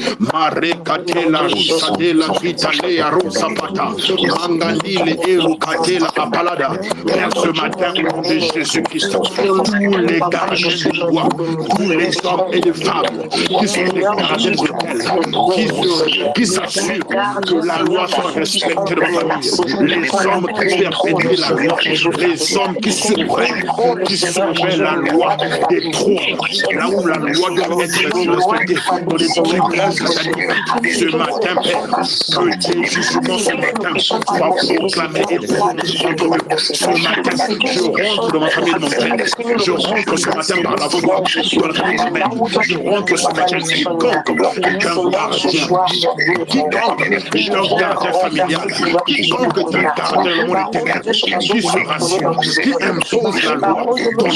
ce matin, au nom de Jésus-Christ, tous les gardiens de loi, tous les hommes et les femmes qui sont des gardiens de l'hôtel, qui s'assurent que la loi soit respectée dans la famille, les hommes qui perpétuent la loi, les hommes qui surveillent la loi des trônes, là où la loi doit être respectée dans les privilèges sataniques. Ce matin, Père, que tes jugements ce matin soient proclamés et prononcés contre eux. Ce matin, je rentre dans ma famille de mon Père. Je rentre ce matin par la foi dans la famille de ma mère. Je rentre ce matin, quiconque est un gardien, quiconque est un gardien familial, quiconque est un gardien dans le monde éternel, qui se rassure, qui impose la loi dans nos vies.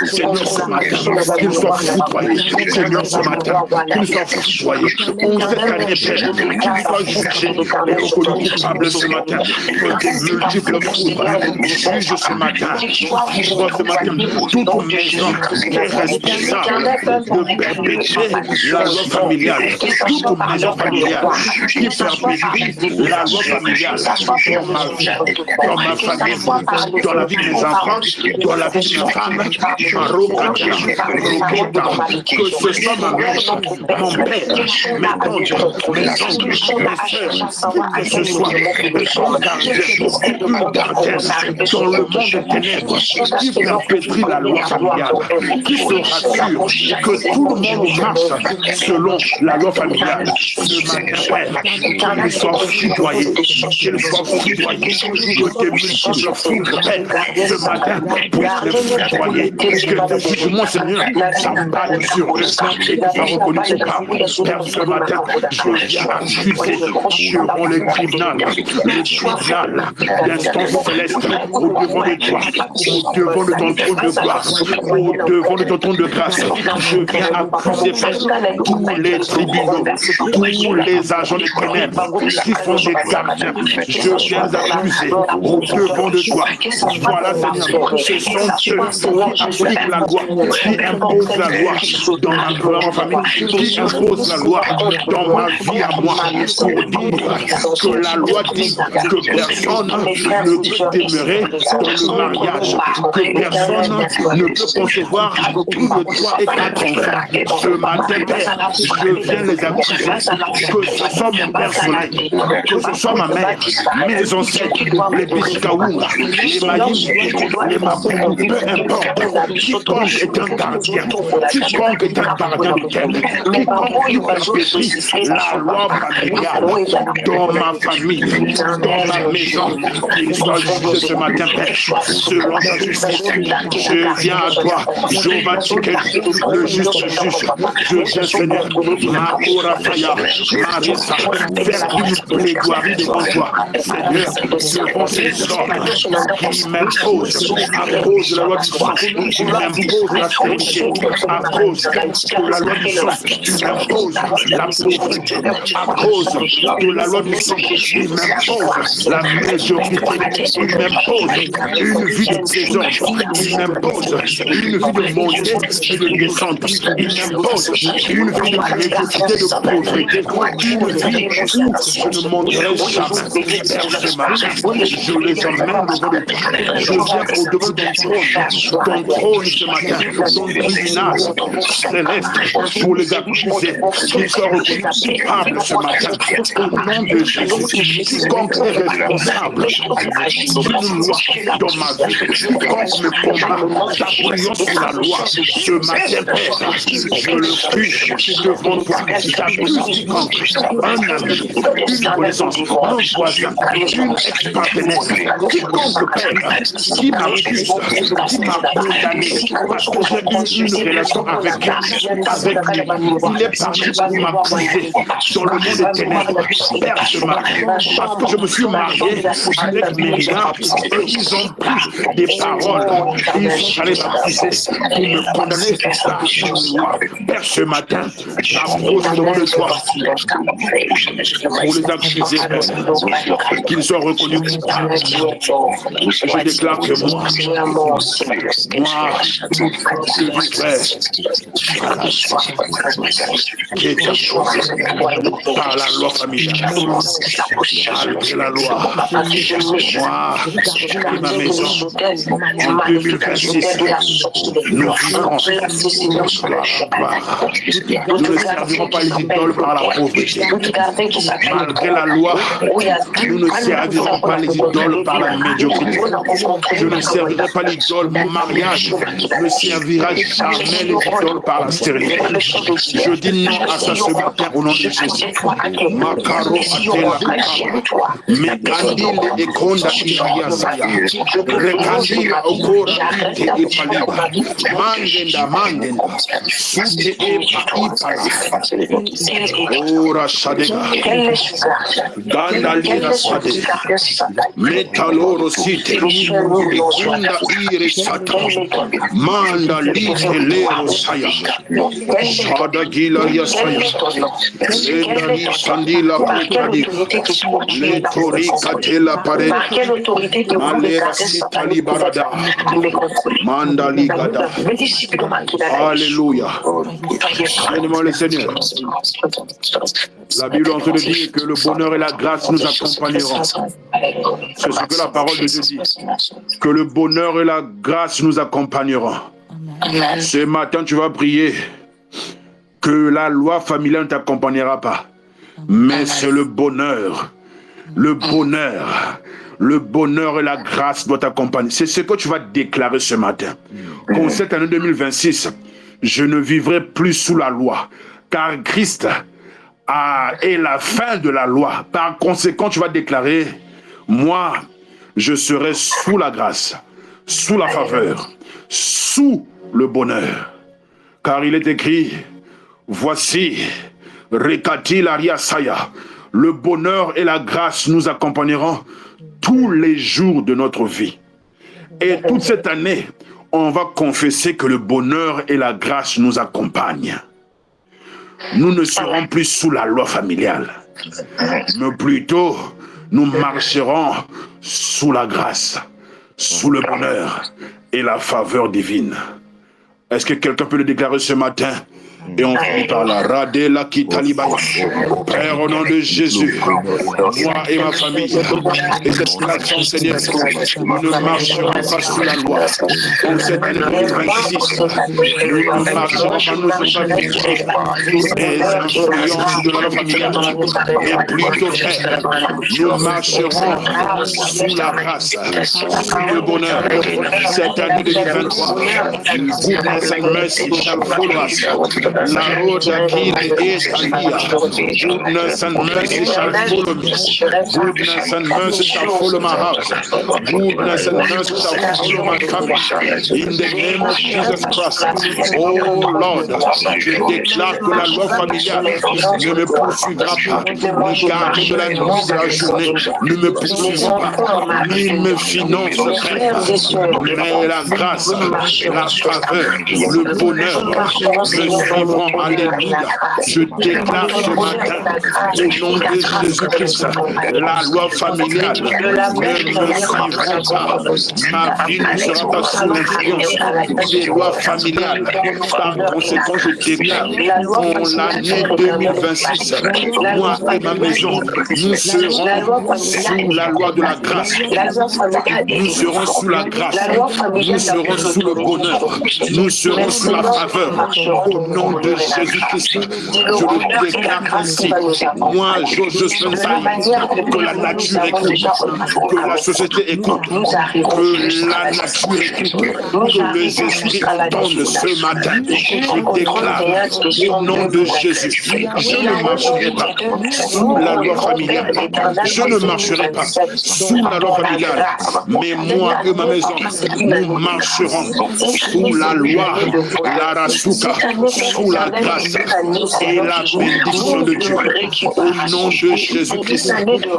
Seigneur, ce matin, qu'il soit foudroyé. Seigneur, ce matin, qu'il soit foudroyé. On cette année, Père, qu'il soit jugé et reconnu coupable ce matin. Que tes multiples foudres jugent ce matin. Foudre ce matin toute maison qui est responsable de perpétuer la loi familiale. Toute maison familiale qui perpétue la loi familiale dans ma vie, dans ma famille, dans la vie de mes enfants, dans la vie de ma femme. Que ce soit ma mère, mon père, mes tantes, mes oncles, mes soeurs, que ce soit une gardienne dans le monde des ténèbres qui perpétue la loi familiale, qui se rassure que tout le monde marche selon la loi familiale. Ce matin, Père, qu'il soit foudroyé, qu'il soit foudroyé, que tes multiples foudres, Père, ce matin, puissent les foudroyer. Que tes jugements, Seigneur, s'abattent sur eux et qu'ils soient reconnus coupables. Père, ce matin, je viens accuser devant les tribunaux, l'instance céleste, au devant de toi, au devant de ton trône de gloire, au devant de ton trône de grâce. Je viens accuser, Père, tous les tribunaux, tous les agents des ténèbres qui sont des gardiens. Je viens accuser au devant de toi. Voilà, Seigneur, ce sont eux qui appliquent la loi, qui impose la loi dans ma famille, qui impose la loi dans ma vie à moi, pour dire que la loi dit que personne ne peut demeurer dans le mariage, que personne ne peut concevoir plus de 3 et 4 enfants. Ce matin, Père, je viens les accuser, que ce soit mon père Soleil, que ce soit ma mère, mes ancêtres, les Biscaoua, les Maïs, les Mapou, peu importe. Quiconque est un gardien, quiconque est un gardien du thème, quiconque qui perpétue la loi familiale dans ma famille, dans ma maison, qu'il soit jugé ce matin, Père, selon ta justice. Je viens à toi, Jéhovah Tchiké, le juste juge. Je viens, Seigneur, Makoura Faya, Marissa, faire une plaidoirie devant toi, Seigneur, devant ces hommes qui m'imposent à cause de la loi du sang, tu m'imposes la stérilité. À cause de la loi du sang, tu m'imposes la pauvreté. À cause de la loi du sang, tu m'imposes la médiocrité. Tu m'imposes une vie de désordre. Tu m'imposes une vie de montée et de descente. Tu m'imposes une vie de médiocrité, de pauvreté. Une vie où je ne monterai jamais. Père, ce matin, je les emmène devant le toi. Je viens au-devant de ton trône ce matin, ton tribunal céleste pour les accuser, qu'ils soient reconnus coupables ce matin. Au nom de Jésus, quiconque est responsable d'une loi dans ma vie, quiconque me combat, s'appuyant sur la loi, ce matin, Père, je le crie devant toi. J'accuse quiconque, un ami, une connaissance, un voisin, une ex-partenaire, quiconque, Père, qui m'accuse, qui m'a condamné, parce que j'ai eu une relation avec lui. Il est parti pour m'accuser dans le monde des ténèbres. Père, ce matin, parce que je me suis marié avec Mérida, et ils ont pris des paroles, ils sont allés m'accuser pour me condamner par une loi. Père, ce matin, j'approche devant de toi pour les accuser, qu'ils soient reconnus coupables. Je déclare que moi, je vivrai qui est par la loi familiale, malgré la loi. Moi et ma maison, en 2026, nous vivrons. Nous ne servirons pas les idoles par la pauvreté. Malgré la loi, nous ne servirons pas les idoles par la médiocrité. Je ne servirai pas l'idole. Mon mariage ne servira jamais les idoles par la stérilité. Je dis non à ça ce matin au nom de Jésus. Makaro atela kaba. Mekandile ekonda iria saya. Rekandila okora ite ipaliba. Mangenda. Sute ipala. Ora sadega. Ganda lira sadega. Metaloro site. Ekunda ire sata. Manda lite lero saya. Shada gila ya saya. Endali sandila putradi. Le tori katela pare. Alera sitali barada. Manda ligada. Alléluia. Bénis-moi le Seigneur. La Bible en train de dire que le bonheur et la grâce nous accompagneront. C'est ce que la parole de Dieu dit. Que le bonheur et la grâce nous accompagneront. Amen. Ce matin, tu vas prier que la loi familiale ne t'accompagnera pas. Mais c'est le bonheur. Le bonheur et la grâce doivent t'accompagner. C'est ce que tu vas déclarer ce matin. Qu'en cette année 2026, je ne vivrai plus sous la loi. Car Christ est la fin de la loi. Par conséquent, tu vas déclarer, moi, je serai sous la grâce, sous la faveur, sous le bonheur. Car il est écrit, voici, Rekati Laria Saya, le bonheur et la grâce nous accompagneront tous les jours de notre vie. Et toute cette année, on va confesser que le bonheur et la grâce nous accompagnent. Nous ne serons plus sous la loi familiale, mais plutôt nous marcherons sous la grâce, sous le bonheur et la faveur divine. Est-ce que quelqu'un peut le déclarer ce matin? Et on finit par la Radela Kitaliba. Père, au nom de Jésus, moi et ma famille, et cette nation, Seigneur, nous ne marcherons pas sous la loi. En cette année 2026, nous ne marcherons pas, nous ne sommes pas victimes des influences de la loi familiale. Et plutôt, Père, nous marcherons sous la grâce, sous le bonheur. Cette année 2023, goodness and mercy shall follow us. La road Akil Etalia. Goodness and mercy shall follow me. Goodness and mercy shall follow my house. Goodness and mercy shall follow my family. In the name of Jesus Christ. Oh Lord, je déclare que la loi familiale ne me poursuivra pas. Les gardes de la nuit, de la journée ne me poursuivront pas. Ni mes finances ne perdent pas. Mais la grâce, la faveur, le bonheur me suivront. Alléluia. Je déclare ce matin, au nom de Jésus-Christ, la loi familiale ne me suivra pas. Ma vie ne sera pas sous l'influence des lois familiales. Par conséquent, je déclare pour l'année 2026, moi et ma maison, nous serons sous la loi de la grâce. Nous serons sous la grâce. Nous serons sous le bonheur. Nous serons sous la faveur. Au nom de Jésus-Christ, je le déclare ainsi. Moi, je Sensai, que la nature écoute, que la société écoute, que la nature écoute, que les esprits entendent ce matin. Je déclare au nom de Jésus, je ne marcherai pas sous la loi familiale. Je ne marcherai pas sous la loi familiale. Mais moi et ma maison, nous marcherons sous la loi, la rasuka, sous la grâce et la bénédiction de Dieu. Au nom de Jésus-Christ.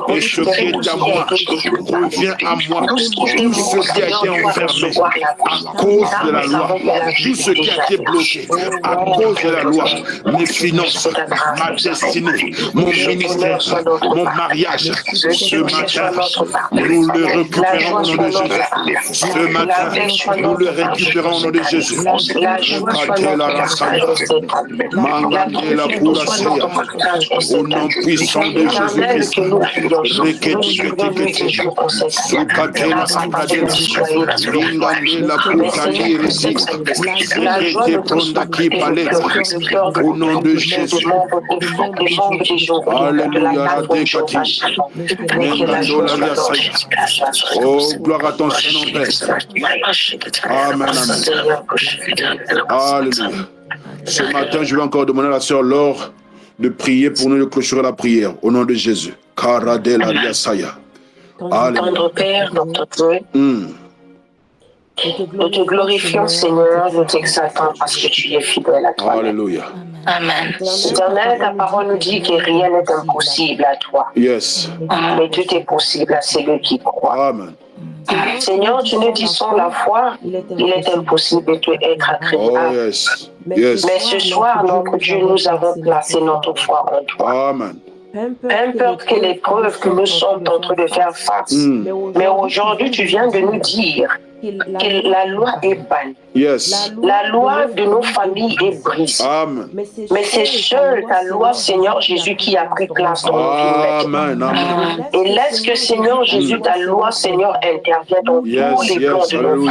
Et ce qui est à moi revient à moi. Tout ce qui a été enfermé à cause de la loi, tout ce qui a été bloqué à cause de la loi, mes finances, ma destinée, mon ministère, mon mariage, ce matin, nous le récupérons au nom de Jésus. Ce matin, nous le récupérons au nom de Jésus. Au nom puissant de Jésus-Christ. Au nom de Jésus. Alléluia. Oh, gloire à ton Saint-Nom, Père. Amen, amen. Alléluia. Ce matin, je vais encore demander à la sœur Laure de prier pour nous, de clôturer la prière. Au nom de Jésus. Alléluia. Tendre Père, notre Dieu, nous te glorifions, Seigneur, nous t'exaltons parce que tu es fidèle à toi. Alléluia. Amen. Éternel, ta parole nous dit que rien n'est impossible à toi. Yes. Mais tout est possible à celui qui croit. Amen. Seigneur, tu nous dis sans la foi, il est impossible de être agréable. Oh, yes. Yes. Mais ce soir, notre Dieu, nous avons placé notre foi en toi. Amen. Peu importe quelle épreuve que nous sommes en train de faire face, mais aujourd'hui, tu viens de nous dire que la loi est bannie. Yes. La loi de nos familles est brisée. Amen. Mais c'est seule ta loi, Seigneur Jésus, qui a pris place dans nos vies. Amen. Amen. Et laisse que, Seigneur Jésus, ta loi, Seigneur, intervienne dans tous les plans de nos vies.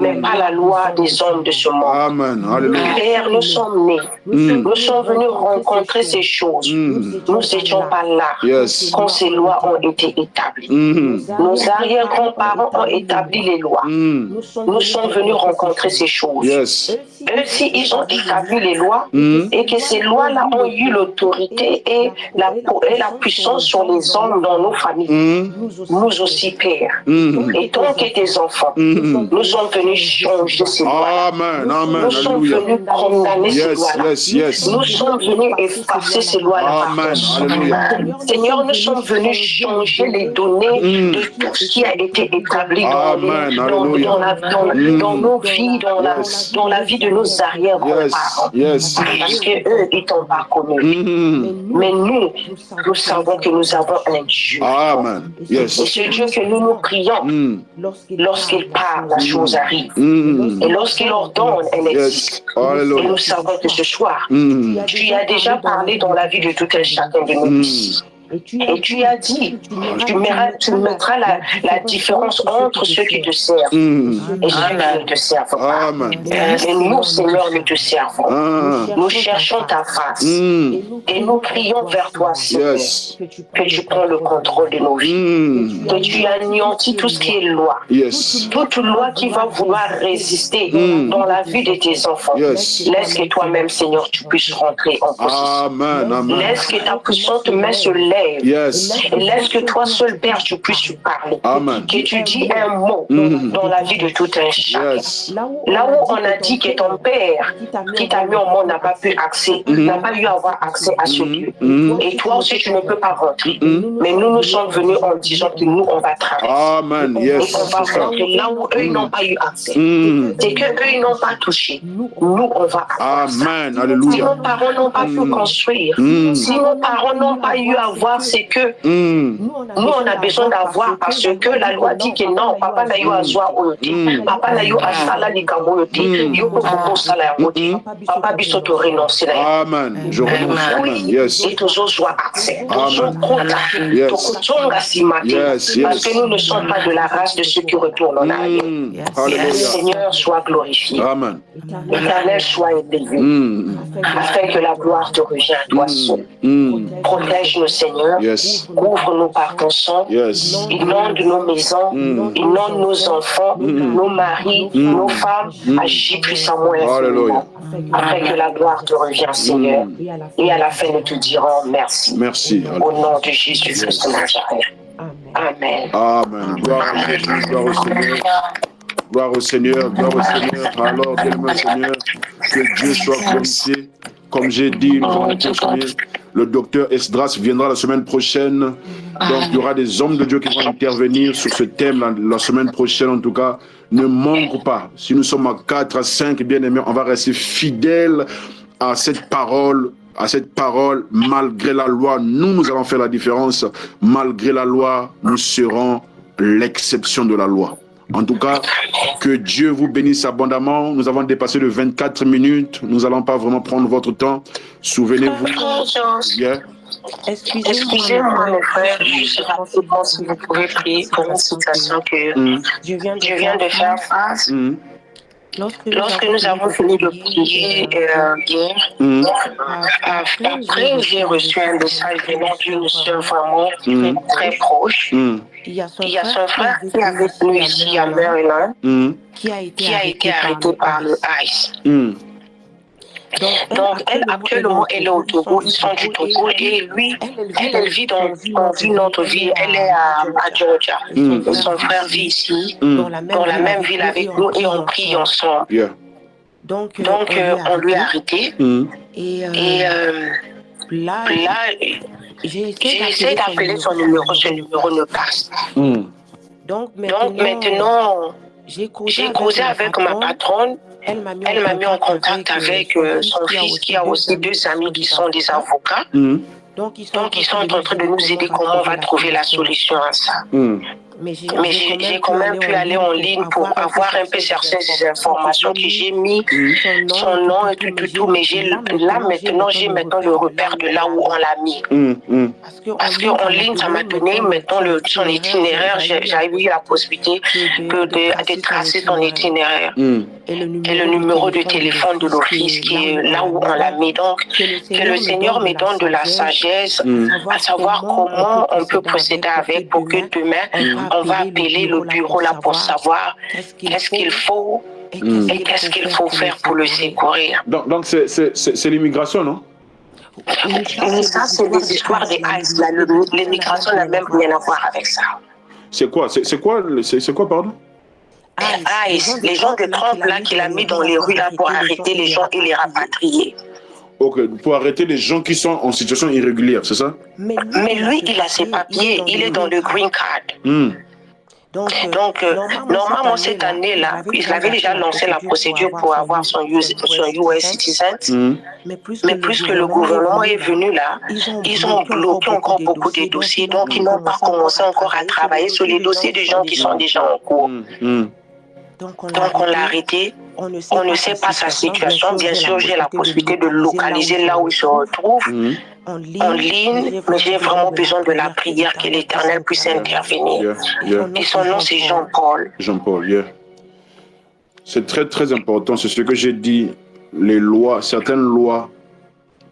Mais pas la loi des hommes de ce monde. Amen. Alléluia. Père, nous sommes nés. Nous sommes venus rencontrer ces choses. Nous n'étions pas là Yes. quand ces lois ont été établies. Nos arrière-grands-parents ont établi les lois. Nous sommes venus rencontrer ces choses. Yes. Eux aussi, ils ont établi les lois et que ces lois-là ont eu l'autorité et la puissance sur les hommes dans nos familles. Nous aussi, Père. Et tant que tes enfants, nous sommes venus changer ces lois. Amen. Amen. Nous sommes Alléluia. venus condamner ces Yes. lois-là. Yes. Yes. Nous sommes venus effacer ces lois-là. Amen. Alléluia. Seigneur, nous sommes venus changer les données de tout ce qui a été établi dans nos vies, dans la vie de nos arrière-grands-parents. Yes. Parce qu'eux, ils t'ont pas connu. Mais nous savons que nous avons un Dieu. Amen. Yes. Et ce Dieu que nous prions, lorsqu'il parle, la chose arrive. Et lorsqu'il ordonne, elle existe. Yes. Alléluia. Et nous savons que ce soir, tu as déjà parlé dans la vie de tout un chacun de nous. Et tu as dit, tu mettras la différence entre ceux qui te servent et ceux qui ne te servent pas. Et nous, Seigneur, nous te servons. Nous cherchons ta face. Et nous crions vers toi, Seigneur, que tu prends le contrôle de nos vies. Que tu anéantis tout ce qui est loi. Toute loi qui va vouloir résister dans la vie de tes enfants. Laisse que toi-même, Seigneur, tu puisses rentrer en possession. Laisse que ta puissante main se lève. Et laisse que toi seul, Père, tu puisses parler. Que tu dis un mot dans la vie de tout un chacun. Là où on a dit que ton Père, qui t'a mis au monde, n'a pas pu accès, n'a pas eu à avoir accès à ce Dieu. Et toi aussi, tu ne peux pas rentrer. Mais nous sommes venus en disant que nous, on va traverser. Et on va rentrer là où eux n'ont pas eu accès. C'est qu'eux, ils n'ont pas touché. Nous, on va avoir ça. Si nos parents n'ont pas pu construire, si nos parents n'ont pas eu à voir ce que nous, on a besoin d'avoir parce que la loi dit que non, papa n'a eu à voir aujourd'hui. Papa n'a eu à faire les camoyotés. Yoko Koko Salayamoti. Papa Bissoto renoncer. Amen. Je renonce. Amen. Yes. Et tous autres soient accès. Tous autres parce que nous ne sommes pas de la race de ceux qui retournent en arrière. Le Seigneur soit glorifié. Amen. L'Éternel soit élevé. Afin que la gloire te revienne à toi seul. Protège-nous, Seigneur. Couvre-nous par ton sang. Inonde nos maisons. Inonde nos enfants, nos maris, nos femmes. Agis puissamment et infiniment. Afin que la gloire te revienne, Seigneur. Et à la fin, nous te dirons merci. Merci. Au nom de Jésus-Christ de Nazareth. Amen. Amen. Gloire au Seigneur. Gloire au Seigneur. Gloire au Seigneur. Alors, bien-aimé Seigneur, que Dieu soit glorifié. Comme j'ai dit, nous allons continuer. Le docteur Esdras viendra la semaine prochaine. Donc, il y aura des hommes de Dieu qui vont intervenir sur ce thème la semaine prochaine, en tout cas. Ne manque pas. Si nous sommes à 4, à 5, bien-aimés, on va rester fidèles à cette parole. Malgré la loi, nous allons faire la différence. Malgré la loi, nous serons l'exception de la loi. En tout cas, que Dieu vous bénisse abondamment. Nous avons dépassé les 24 minutes. Nous n'allons pas vraiment prendre votre temps. Souvenez-vous. Excusez-moi, mes frères, je rapidement si vous pouvez prier pour une situation que je viens de faire face. Lorsque nous avons fini de prier hier, après j'ai reçu un message venant d'une soeur vraiment très proche. Il y a son frère qui est avec nous ici à Maryland, qui a été arrêté par le ICE. Donc, elle, actuellement, elle est au Togo, ils sont du Togo, et lui, elle vit dans une autre ville, elle est à Georgia. Et son frère vit ici, dans la même ville avec nous, et on prie ensemble. Donc, on lui a arrêté, et là, j'ai essayé d'appeler son numéro ne passe. Donc, maintenant, j'ai causé avec ma patronne. Elle m'a mis en contact avec son fils qui a aussi 2 amis qui sont des avocats. Donc, ils sont en train de nous aider comment on va trouver la solution à ça. Mais j'ai quand même pu aller en ligne pour avoir un peu certaines informations que j'ai mis son nom et tout. Mais là maintenant, j'ai le repère de là où on l'a mis. Parce qu'en ligne, ça m'a donné maintenant son itinéraire. J'avais eu la possibilité de tracer son itinéraire. Et le numéro de téléphone de l'office qui est là où on l'a mis. Donc, que le Seigneur me donne de la sagesse à savoir comment on peut procéder avec pour que demain, on va appeler le bureau là pour savoir qu'est-ce qu'il faut et qu'est-ce qu'il faut faire pour le secourir. Donc c'est l'immigration, non? Et ça, c'est des histoires des ICE. L'immigration n'a même rien à voir avec ça. C'est quoi, pardon? ICE, les gens de Trump là qu'il a mis dans les rues là pour arrêter les gens et les rapatrier. Ok, pour arrêter les gens qui sont en situation irrégulière, c'est ça? Mais lui, il a ses papiers, il est dans le green card. Donc, normalement, cette année-là, il avait déjà lancé la procédure pour avoir son US citizen. Mais plus que le gouvernement est venu là, ils ont bloqué encore beaucoup de dossiers. Donc, ils n'ont pas commencé encore à travailler sur les dossiers des gens qui sont déjà en cours. Donc, on l'a arrêté. On ne sait pas sa situation. Bien sûr, j'ai la possibilité de localiser là où il se retrouve. en ligne, mais j'ai vraiment besoin de la prière, que l'Éternel puisse intervenir. Et son nom, c'est Jean-Paul. Jean-Paul, yeah. C'est très, très important. C'est ce que j'ai dit. Les lois, certaines lois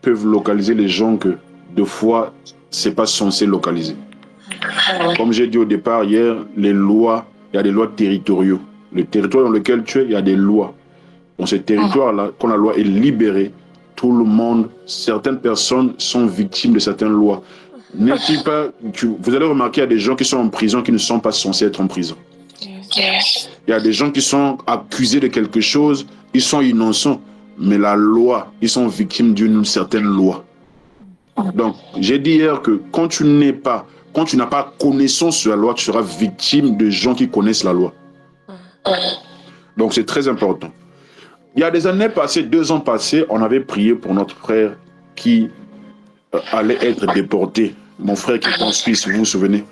peuvent localiser les gens que, deux fois, c'est pas censé localiser. Comme j'ai dit au départ hier, les lois, il y a des lois territoriaux. Le territoire dans lequel tu es, il y a des lois. Dans ce territoire-là, quand la loi est libérée, tout le monde, certaines personnes sont victimes de certaines lois. N'est-il pas, vous allez remarquer, il y a des gens qui sont en prison qui ne sont pas censés être en prison. Yes. Il y a des gens qui sont accusés de quelque chose, ils sont innocents, mais la loi, ils sont victimes d'une certaine loi. Donc, j'ai dit hier que quand tu n'as pas connaissance sur la loi, tu seras victime de gens qui connaissent la loi. Donc, c'est très important. Il y a des années passées, 2 ans passés, on avait prié pour notre frère qui allait être déporté. Mon frère qui est en Suisse, vous vous souvenez?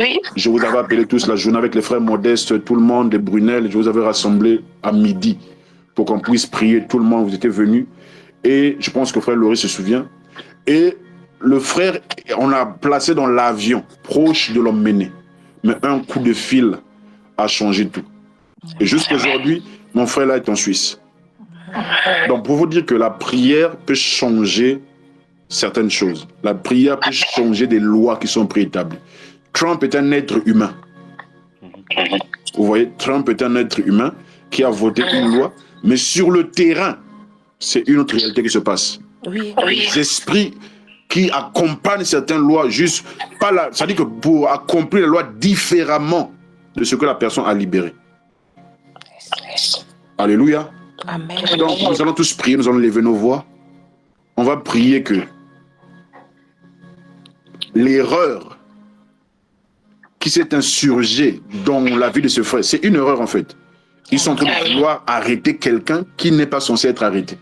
Oui. Je vous avais appelé tous la journée avec les frères Modestes, tout le monde, les Brunel. Je vous avais rassemblé à midi pour qu'on puisse prier. Tout le monde, vous étiez venus. Et je pense que le frère Laurie se souvient. Et le frère, on l'a placé dans l'avion, proche de l'emmener. Mais un coup de fil a changé tout. Et jusqu'aujourd'hui, mon frère là est en Suisse. Donc pour vous dire que la prière peut changer certaines choses. La prière peut changer des lois qui sont préétablies. Trump est un être humain. Vous voyez, Trump est un être humain qui a voté une loi, mais sur le terrain, c'est une autre réalité qui se passe. Oui. Les esprits qui accompagnent certaines lois, juste pas là, ça dit que pour accomplir la loi différemment de ce que la personne a libéré. Alléluia. Amen. Donc nous allons tous prier, nous allons lever nos voix. On va prier que l'erreur qui s'est insurgée dans la vie de ce frère, c'est une erreur en fait. Ils sont en train de vouloir arrêter quelqu'un qui n'est pas censé être arrêté.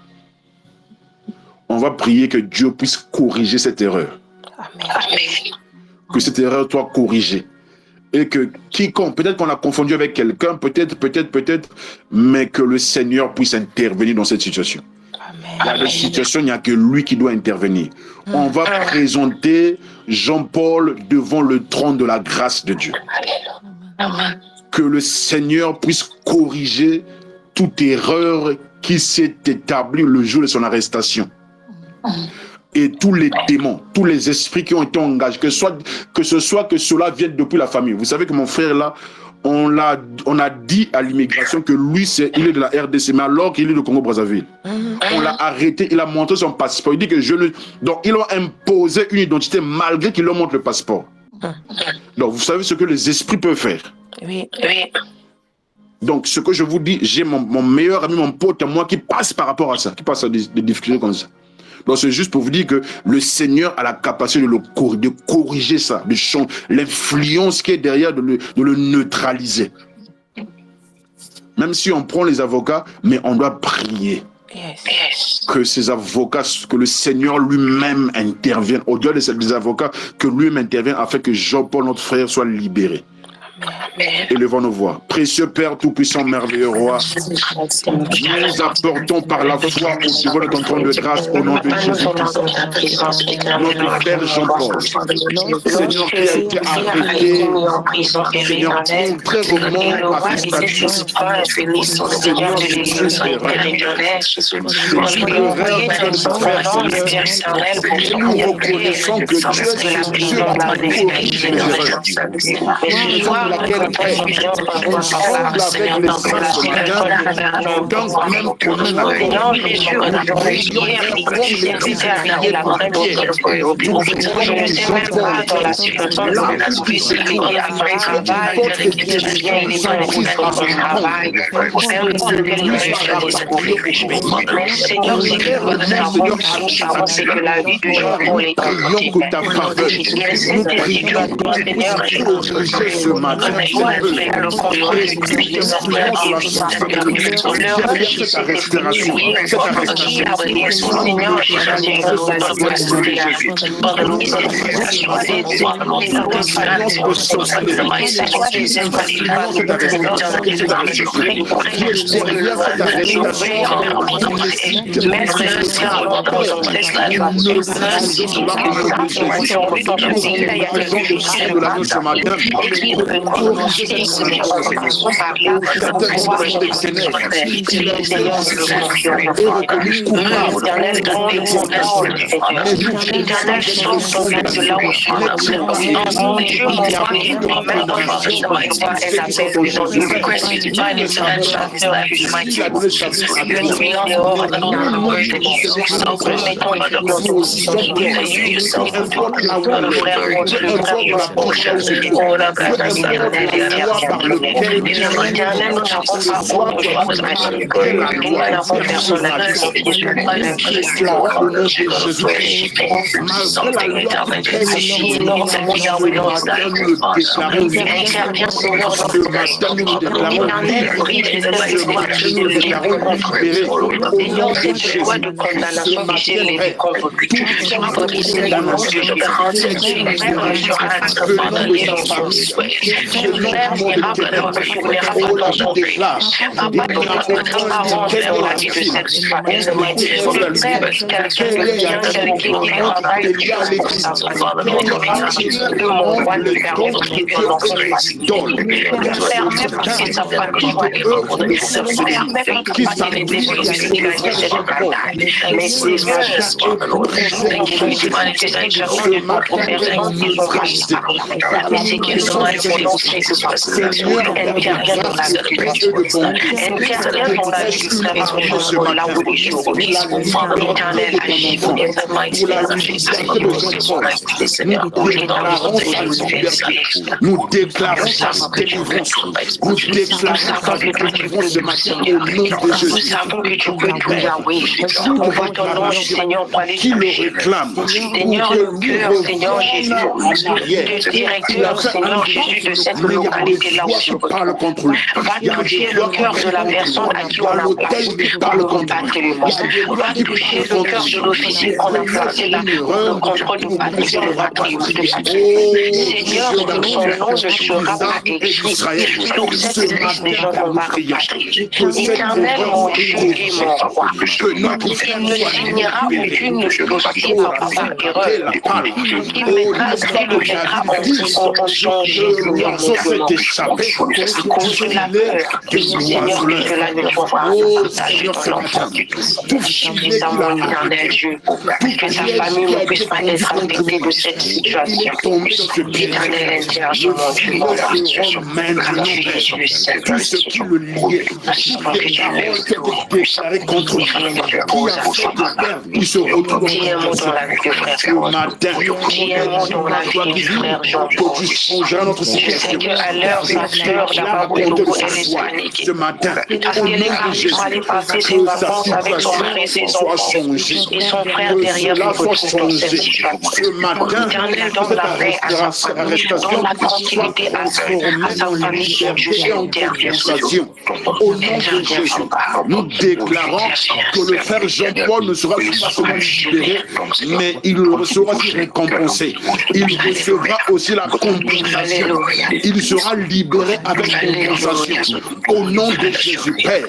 On va prier que Dieu puisse corriger cette erreur. Amen. Que cette erreur soit corrigée. Et que quiconque, peut-être qu'on l'a confondu avec quelqu'un, peut-être, mais que le Seigneur puisse intervenir dans cette situation. Il y a des situations, il n'y a que lui qui doit intervenir. On va présenter Jean-Paul devant le trône de la grâce de Dieu. Amen. Que le Seigneur puisse corriger toute erreur qui s'est établie le jour de son arrestation. Et tous les démons, tous les esprits qui ont été engagés, que ce soit que cela vienne depuis la famille. Vous savez que mon frère là, on a dit à l'immigration que lui, il est de la RDC, mais alors qu'il est de Congo-Brazzaville. On l'a arrêté, il a montré son passeport. Il dit que donc ils ont imposé une identité malgré qu'il leur montre le passeport. Donc vous savez ce que les esprits peuvent faire. Oui. Donc ce que je vous dis, j'ai mon meilleur ami, mon pote à moi qui passe par rapport à ça, qui passe à des difficultés comme ça. Donc c'est juste pour vous dire que le Seigneur a la capacité de corriger ça, de changer l'influence qui est derrière, de le neutraliser. Même si on prend les avocats, mais on doit prier. Yes. Que ces avocats, que le Seigneur lui-même intervienne, au-delà des avocats, que lui-même intervienne afin que Jean-Paul, notre frère, soit libéré. Amen. Élevons nos voix. Précieux Père, tout-puissant, merveilleux roi, nous apportons par la foi au niveau de ton trône de grâce au nom de Jésus-Christ. Notre Père Jean-Paul, Seigneur qui a été arrêté, Seigneur, contrairement à ses statuts. Seigneur, c'est une erreur qui vient de se faire, Seigneur. Nous reconnaissons que Dieu est Dieu qui corrige les erreurs. Pour laquelle ensemble avec les saints ce matin, donc même qu'on est d'accord, nous prions comme l'Église priait pour Pierre. Nous prions pour Jean-Paul. Là où il se trouve, qu'importe que Dieu s'incline à son travail, Seigneur, c'est que la vie de Jean-Paul est prions que ta faveur, nous prions que tu puisses corriger ce matin. matin, je veux esprit d'influence de la source féminine. Derrière cette restauration, cette arrestation, nous déclarons sa délivrance. Nous déclarons sa délivrance de matin au nom de Jésus. Nous savons que tu peux tout, Yahweh. On voit ton nom, Seigneur, pour aller qui le réclame. Seigneur, le cœur, Seigneur Jésus, le directeur, Seigneur Jésus, de cette localité-là aussi. Parle contre lui. Va toucher le cœur de la personne à qui on a placé par le patrimoine. Va toucher le cœur de l'officier qu'on a placé là pour le contrôle du patrimoine. Seigneur, que son nom ne sera pas écrit sur cette liste des gens qu'on va rapatrier. Éternel, mon Dieu et mon roi, il ne signera aucune dossier par erreur. Il mettra ce qu'il mettra en son Jésus. Contre la peur, Seigneur, que cela ne soit pas partagé dans l'enfant. Nous avons éternel Dieu, que sa famille ne puisse pas être affectée de cette situation. Éternel intervient, mon Dieu, tout ce qui le liait, des paroles qui étaient déclarées contre lui, qui a fait de perdre, il se retrouve ce matin. Que tu changeras notre situation. À l'heure, sa sœur, ce matin, au nom de Jésus, que sa situation soit changée, et son frère derrière cela soit changé. Ce matin, cette arrestation soit transformée en liberté et en compensation. Au nom de Jésus, nous déclarons que le frère Jean-Paul ne sera pas seulement libéré, mais il sera aussi récompensé. Il recevra aussi la compensation. Il sera libéré avec compensation. Au nom de Jésus, Père,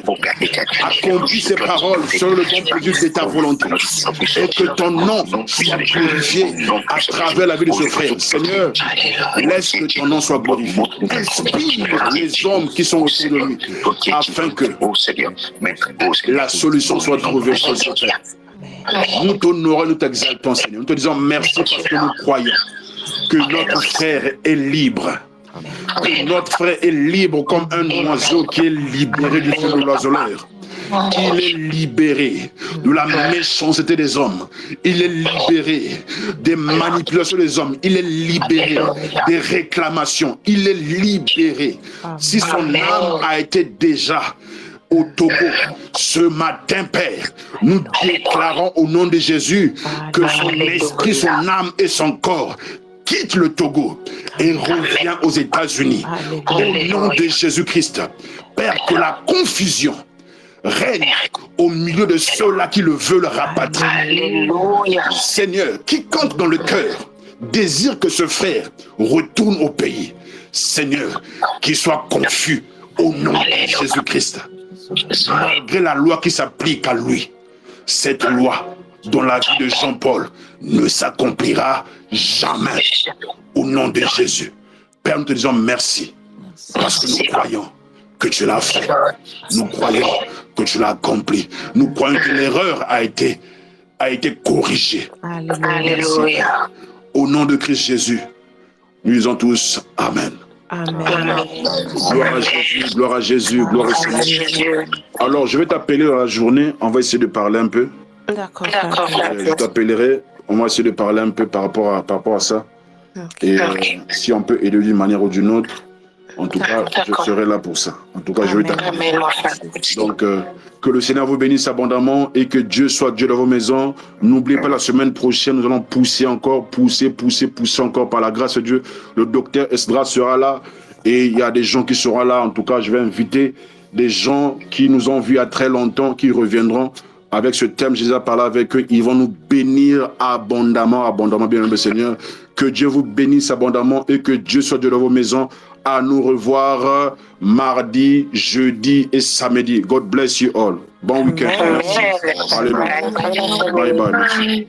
accomplis ces paroles sur le bon plaisir de ta volonté et que ton nom soit glorifié à travers la vie de ce frère. Seigneur, laisse que ton nom soit glorifié. Inspire les hommes qui sont autour de lui afin que la solution soit trouvée pour ce Père. Nous t'honorons, nous t'exaltons, Seigneur. Nous te disons merci parce que nous croyons que notre frère est libre. Que notre frère est libre comme un oiseau qui est libéré du feu de l'oiseleur. Il est libéré de la méchanceté des hommes. Il est libéré des manipulations des hommes. Il est libéré des réclamations. Il est libéré. Si son âme a été déjà au Togo, ce matin, Père, nous déclarons au nom de Jésus que son esprit, son âme et son corps quitte le Togo et revient aux États-Unis. Au nom de Jésus-Christ, Père, que la confusion règne au milieu de ceux-là qui le veulent rapatrier. Alléluia. Seigneur, quiconque dans le cœur désire que ce frère retourne au pays, Seigneur, qu'il soit confus au nom de Jésus-Christ. Malgré la loi qui s'applique à lui, cette loi dans la vie de Jean-Paul ne s'accomplira jamais au nom de Jésus. Père, nous te disons merci parce que nous croyons que tu l'as fait. Nous croyons que tu l'as accompli. Nous croyons que l'erreur a été corrigée. Alléluia. Au nom de Christ Jésus, nous disons tous Amen. Amen. Gloire à Jésus, gloire à Jésus, gloire au Seigneur. Alors, je vais t'appeler dans la journée, on va essayer de parler un peu. D'accord. Je t'appellerai, on va essayer de parler un peu par rapport à ça. Et si on peut aider d'une manière ou d'une autre, en tout cas, je serai là pour ça. En tout cas, je vais t'appeler. Donc, que le Seigneur vous bénisse abondamment et que Dieu soit Dieu dans vos maisons. N'oubliez pas, la semaine prochaine, nous allons pousser encore par la grâce de Dieu. Le docteur Esdras sera là et il y a des gens qui seront là. En tout cas, je vais inviter des gens qui nous ont vus il y a très longtemps, qui reviendront avec ce thème. Jésus a parlé avec eux. Ils vont nous bénir abondamment, bien aimé Seigneur. Que Dieu vous bénisse abondamment et que Dieu soit Dieu dans vos maisons. À nous revoir mardi, jeudi et samedi. God bless you all. Bon week-end. Alléluia. Bye bye.